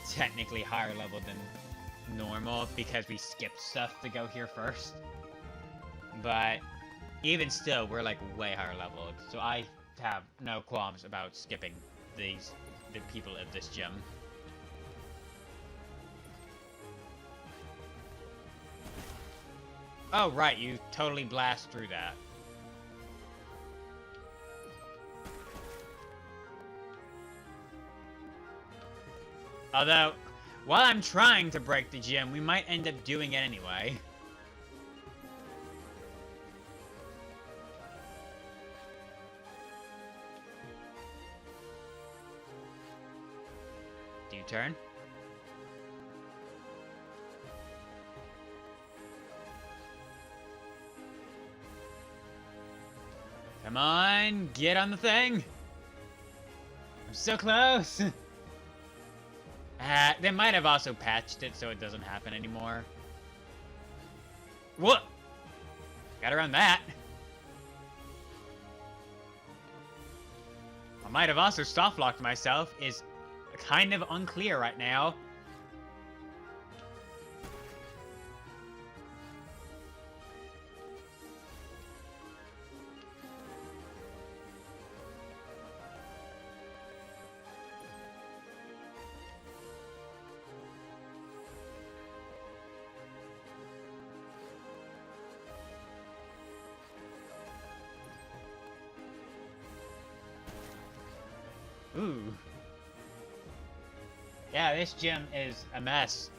technically higher level than normal because we skipped stuff to go here first. But even still, we're, like, way higher leveled. So I have no qualms about skipping the people of this gym. Oh, right, you totally blast through that. Although, while I'm trying to break the gym, we might end up doing it anyway. Do you turn? Come on, get on the thing! I'm so close! They might have also patched it so it doesn't happen anymore. What? Got around that. I might have also soft-locked myself, is kind of unclear right now. Ooh. Yeah, this gym is a mess.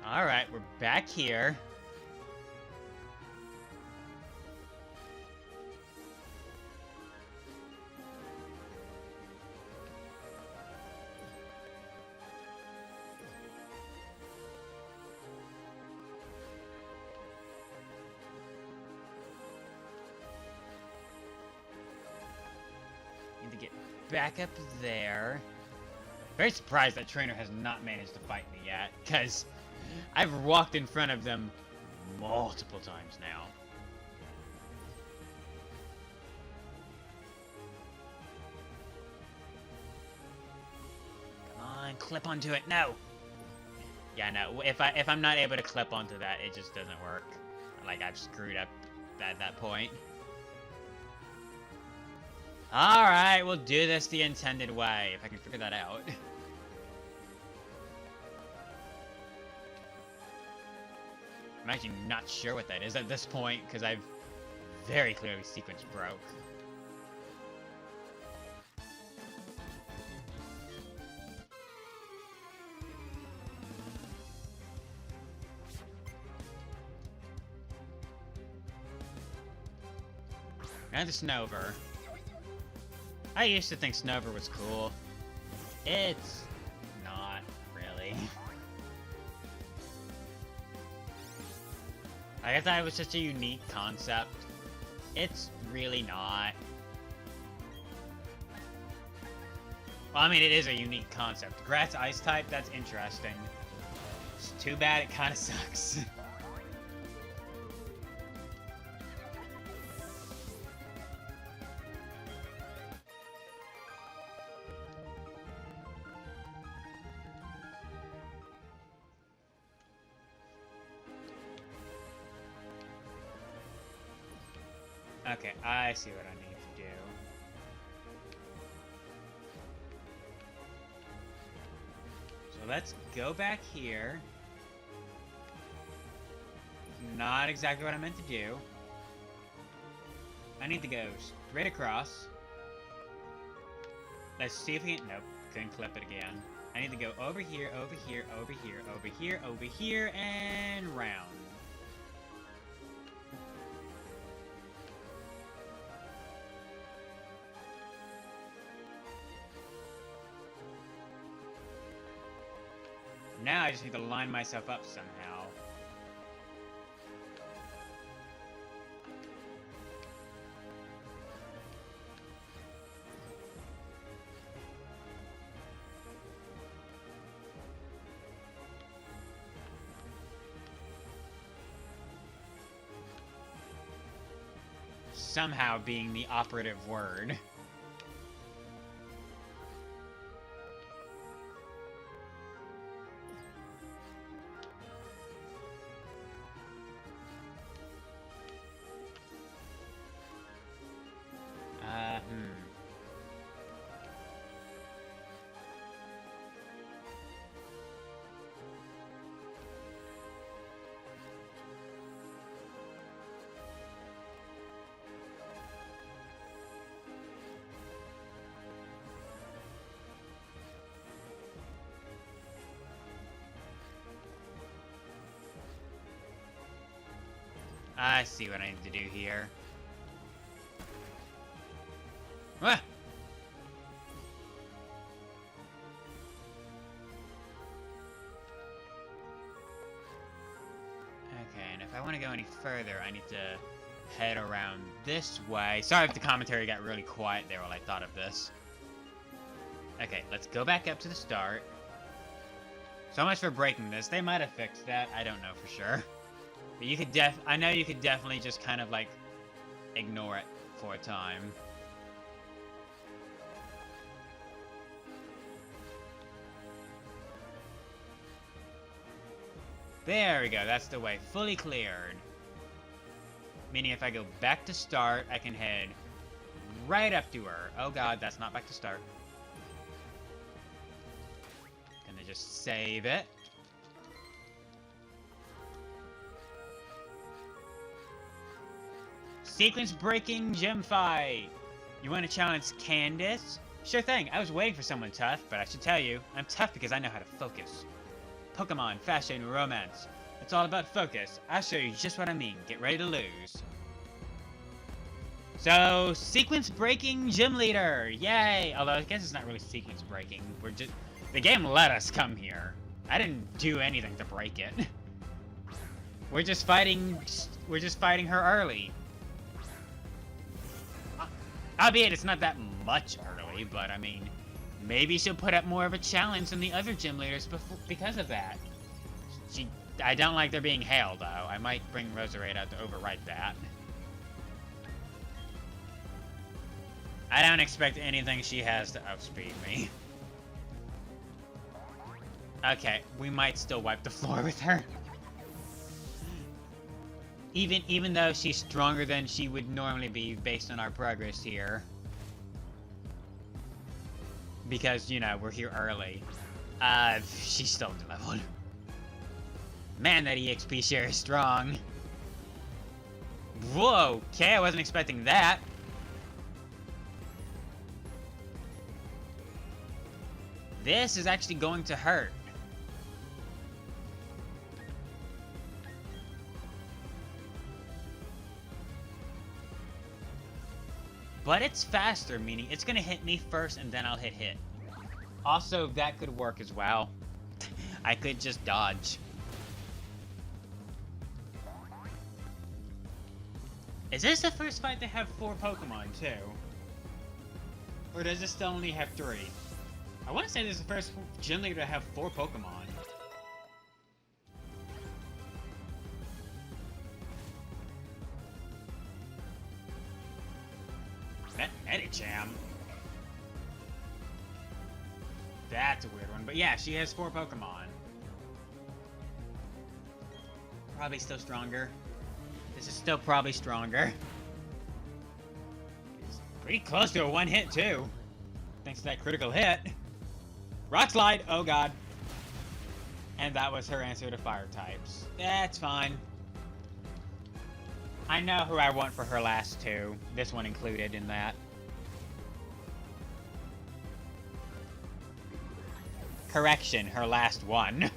Alright, we're back here. Need to get back up there. Very surprised that trainer has not managed to fight me yet, because I've walked in front of them multiple times now. Come on, clip onto it. No. Yeah, no. If I'm not able to clip onto that, it just doesn't work. Like I've screwed up at that point. All right, we'll do this the intended way if I can figure that out. I'm actually not sure what that is at this point, because I've very clearly sequence broke. And the Snover. I used to think Snover was cool. It's not really. I thought it was such a unique concept. It's really not. Well, I mean, it is a unique concept. Grat's ice type, that's interesting. It's too bad it kind of sucks. Okay, I see what I need to do. So let's go back here. Not exactly what I meant to do. I need to go straight across. Let's see if we can... Nope, couldn't clip it again. I need to go over here, over here, over here, over here, over here, and round. Now I just need to line myself up somehow. Somehow being the operative word. I see what I need to do here. Ah! Okay, and if I want to go any further, I need to head around this way. Sorry if the commentary got really quiet there while I thought of this. Okay, let's go back up to the start. So much for breaking this. They might have fixed that. I don't know for sure. But you could I know you could definitely just kind of like ignore it for a time. There we go, that's the way. Fully cleared. Meaning if I go back to start, I can head right up to her. Oh god, that's not back to start. Gonna just save it. Sequence breaking gym fight! You want to challenge Candace? Sure thing, I was waiting for someone tough, but I should tell you, I'm tough because I know how to focus. Pokemon, fashion, romance. It's all about focus. I'll show you just what I mean. Get ready to lose. So, sequence breaking gym leader! Yay! Although I guess it's not really sequence breaking. We're just... The game let us come here. I didn't do anything to break it. We're just fighting her early. Albeit it's not that much early, but I mean, maybe she'll put up more of a challenge than the other gym leaders because of that. I don't like there being hail, though. I might bring Roserade out to overwrite that. I don't expect anything she has to outspeed me. Okay, we might still wipe the floor with her. Even though she's stronger than she would normally be based on our progress here. Because, you know, we're here early. She's still leveled. Man, that EXP share is strong. Whoa, okay, I wasn't expecting that. This is actually going to hurt. But it's faster, meaning it's gonna hit me first and then I'll hit. Also, that could work as well. I could just dodge. Is this the first fight to have 4 Pokemon, too? Or does it still only have 3? I want to say this is the first gym leader to have 4 Pokemon. That Medicham. That's a weird one. But yeah, she has 4 Pokemon. Probably still stronger. This is still probably stronger. It's pretty close to a 1-hit, too. Thanks to that critical hit. Rock Slide! Oh, God. And that was her answer to fire types. That's fine. I know who I want for her last 2. This one included in that. Correction, her last 1.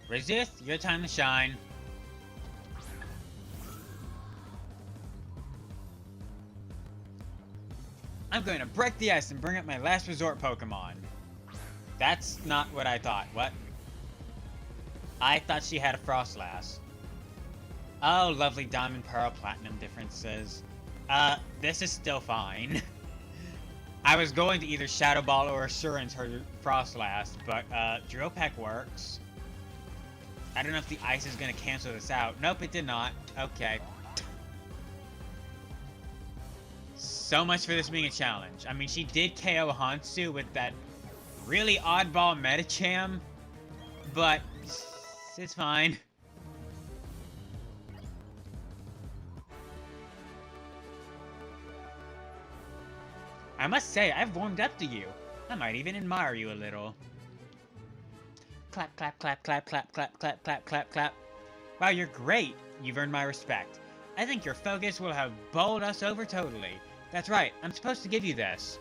Resist, your time to shine. I'm going to break the ice and bring up my last resort Pokemon. That's not what I thought. What? I thought she had a Frostlass. Oh, lovely Diamond, Pearl, Platinum differences. This is still fine. I was going to either Shadow Ball or Assurance her Frostlass, but, Drill Peck works. I don't know if the ice is gonna cancel this out. Nope, it did not. Okay. So much for this being a challenge. I mean, she did KO Hansu with that really oddball Medicham, but it's fine. I must say, I've warmed up to you. I might even admire you a little. Clap, clap, clap, clap, clap, clap, clap, clap, clap, clap. Wow, you're great. You've earned my respect. I think your focus will have bowled us over totally. That's right, I'm supposed to give you this.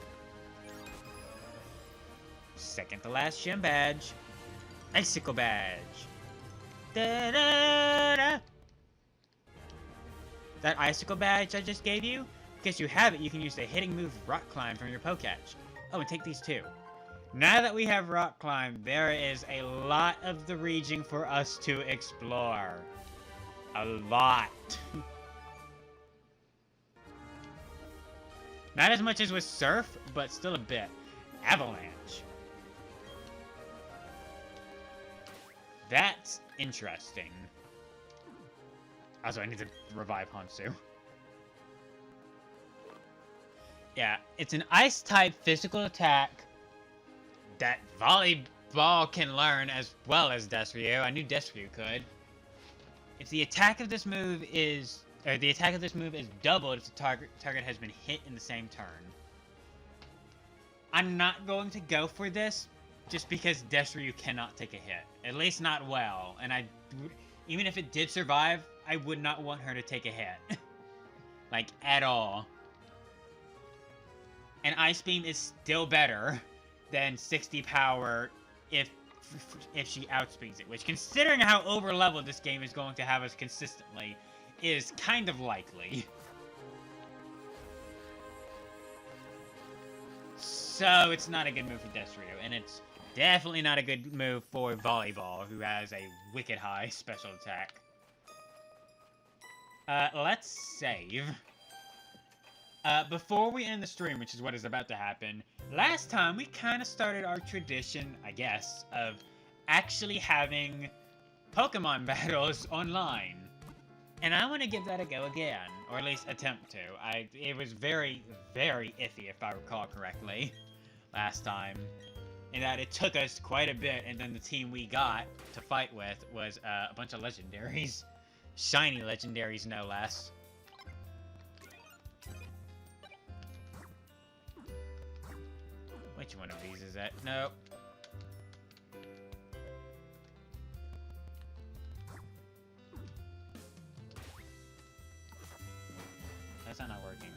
Second to last gym badge. Icicle badge. Da-da-da! That icicle badge I just gave you? Because you have it, you can use the hitting move Rock Climb from your Poketch. Oh, and take these too. Now that we have Rock Climb, there is a lot of the region for us to explore. A lot. Not as much as with Surf, but still a bit. Avalanche. That's interesting. Also, I need to revive Hansu. Yeah, it's an Ice-type physical attack that Volleyball can learn as well as Desryu. I knew Desryu could. If the attack of this move is... Or the attack of this move is doubled if the target has been hit in the same turn. I'm not going to go for this, just because Desryu cannot take a hit. At least not well. And even if it did survive, I would not want her to take a hit. Like, at all. And Ice Beam is still better than 60 power if she outspeeds it. Which, considering how over-leveled this game is going to have us consistently, is kind of likely. So, it's not a good move for Desryu, and it's definitely not a good move for Volleyball, who has a wicked high special attack. Let's save. Before we end the stream, which is what is about to happen, last time we kind of started our tradition, I guess, of actually having Pokemon battles online. And I want to give that a go again, or at least attempt to. It was very, very iffy, if I recall correctly, last time. In that it took us quite a bit, and then the team we got to fight with was a bunch of legendaries. Shiny legendaries, no less. Which one of these is it? Nope. That's not working.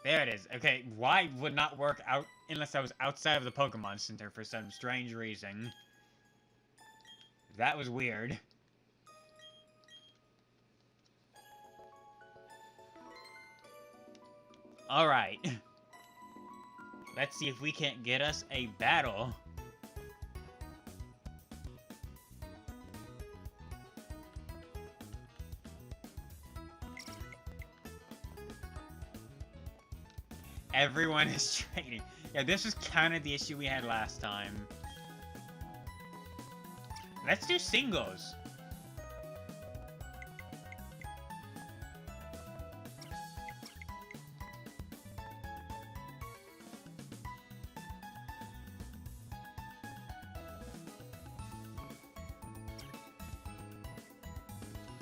There it is. Okay, why would not work out unless I was outside of the Pokemon Center for some strange reason? That was weird. Alright. Let's see if we can't get us a battle. Everyone is trading. Yeah, this was kind of the issue we had last time. Let's do singles.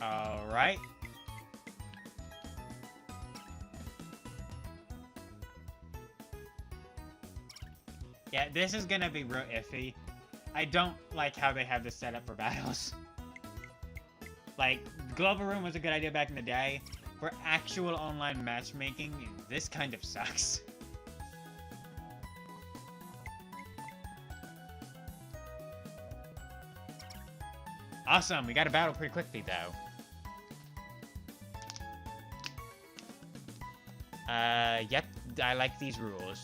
All right. Yeah, this is gonna be real iffy. I don't like how they have this set up for battles. Like, Global Room was a good idea back in the day. For actual online matchmaking, this kind of sucks. Awesome, we got a battle pretty quickly, though. Yep, I like these rules.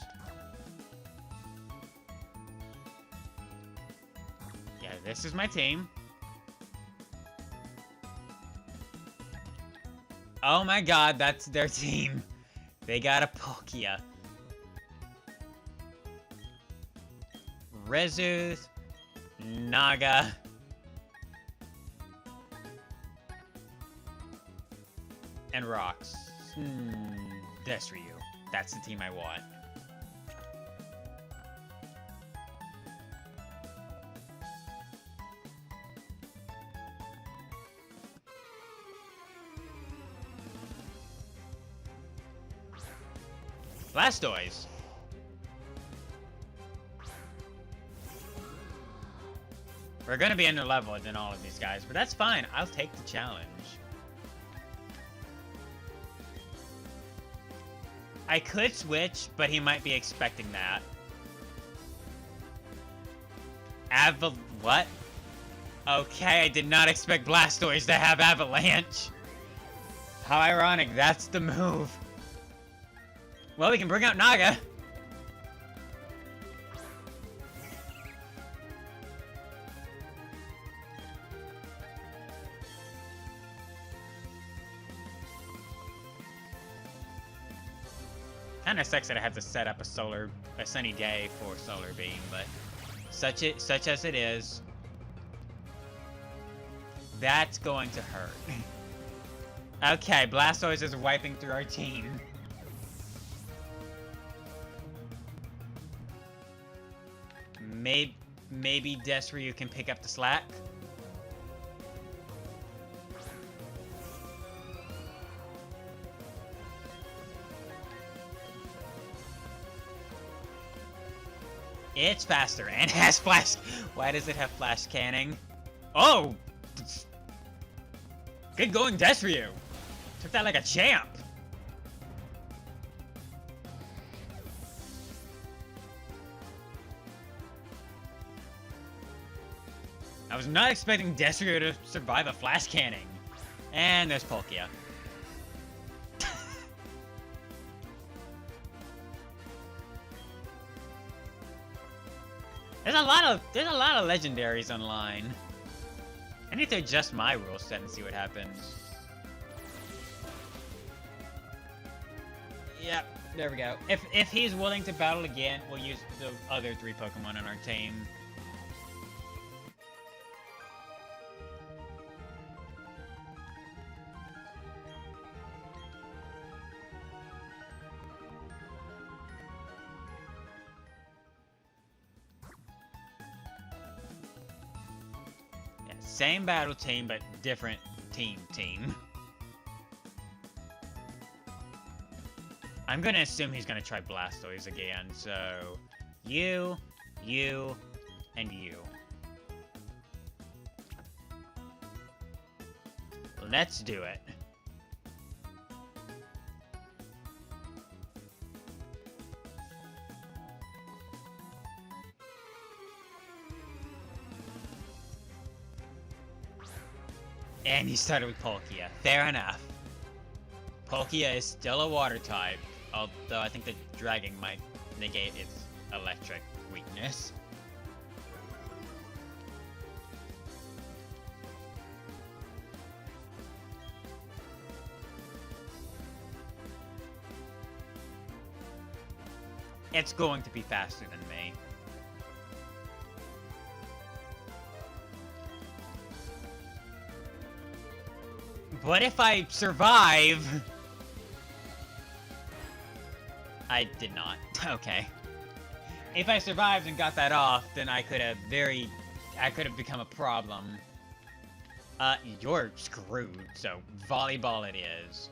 Yeah, this is my team. Oh my god, that's their team. They got a Palkia. Rezuth, Naga, and Rocks. Desryu. That's the team I want. Blastoise. We're gonna be under leveled than all of these guys, but that's fine. I'll take the challenge. I could switch, but he might be expecting that. What? Okay, I did not expect Blastoise to have Avalanche. How ironic, that's the move. Well, we can bring out Naga. Kinda sucks that I have to set up a sunny day for Solar Beam, but such as it is, that's going to hurt. Okay, Blastoise is wiping through our team. Maybe Desryu can pick up the slack. It's faster and has flash. Why does it have flash canning? Oh! Good going, Desryu. Took that like a champ. I was not expecting Desryu to survive a flash canning. And there's Palkia. There's a lot of legendaries online. I need to adjust my rule set and see what happens. Yep, there we go. If he's willing to battle again, we'll use the other 3 Pokemon on our team. Same battle team, but different team. I'm gonna assume he's gonna try Blastoise again, so... You, and you. Let's do it. And he started with Palkia. Fair enough. Palkia is still a water type, although I think the dragon might negate its electric weakness. It's going to be faster than me. What if I survive? I did not. Okay. If I survived and got that off, then I could have become a problem. You're screwed, so volleyball it is.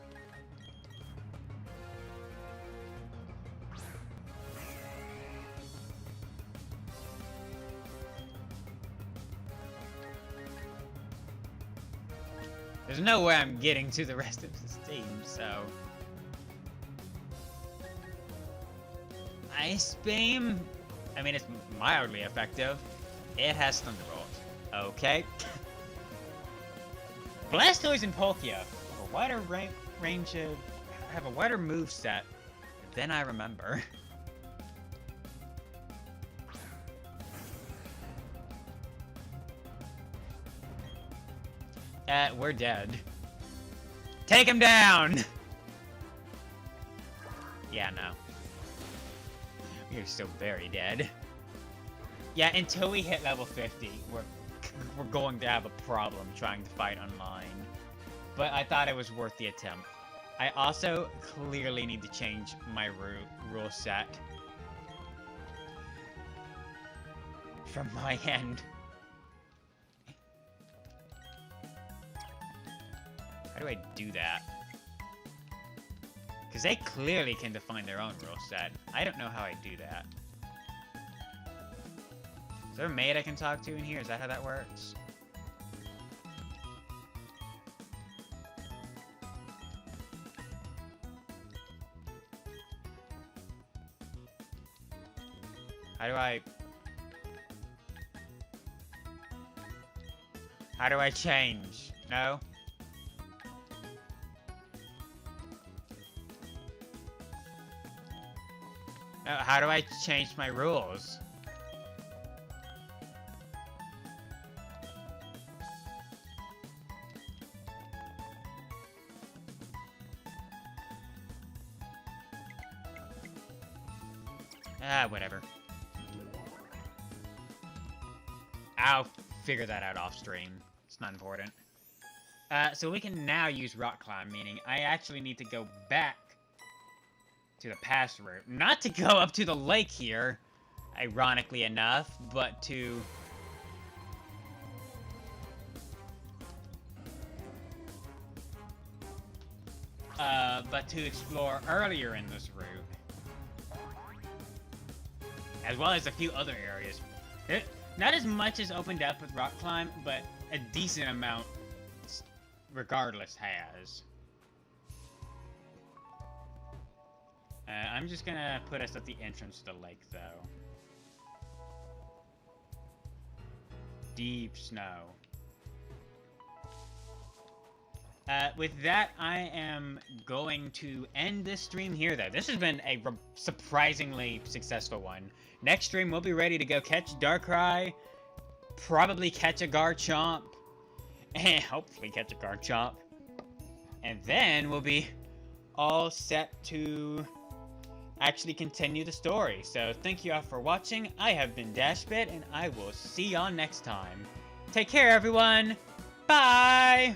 There's no way I'm getting to the rest of this team, so... Ice Beam? I mean, it's mildly effective. It has Thunderbolt. Okay. Blastoise and Palkia have a wider range of... have a wider move set than I remember. We're dead. Take him down! Yeah, no. We're still very dead. Yeah, until we hit level 50, we're going to have a problem trying to fight online. But I thought it was worth the attempt. I also clearly need to change my rule set. From my end. How do I do that? Because they clearly can define their own rule set. I don't know how I do that. Is there a maid I can talk to in here? Is that how that works? How do I change? No? No, how do I change my rules? Whatever. I'll figure that out off stream. It's not important. So we can now use rock climb, meaning I actually need to go back to the past route. Not to go up to the lake here, ironically enough, but to... explore earlier in this route. As well as a few other areas. Not as much as opened up with rock climb, but a decent amount regardless has. I'm just gonna put us at the entrance to the lake, though. Deep snow. With that, I am going to end this stream here, though. This has been a surprisingly successful one. Next stream, we'll be ready to go catch Darkrai, probably catch a Garchomp, and hopefully catch a Garchomp. And then we'll be all set to actually continue the story. So thank you all for watching. I have been DashBit, and I will see y'all next time. Take care, everyone. Bye!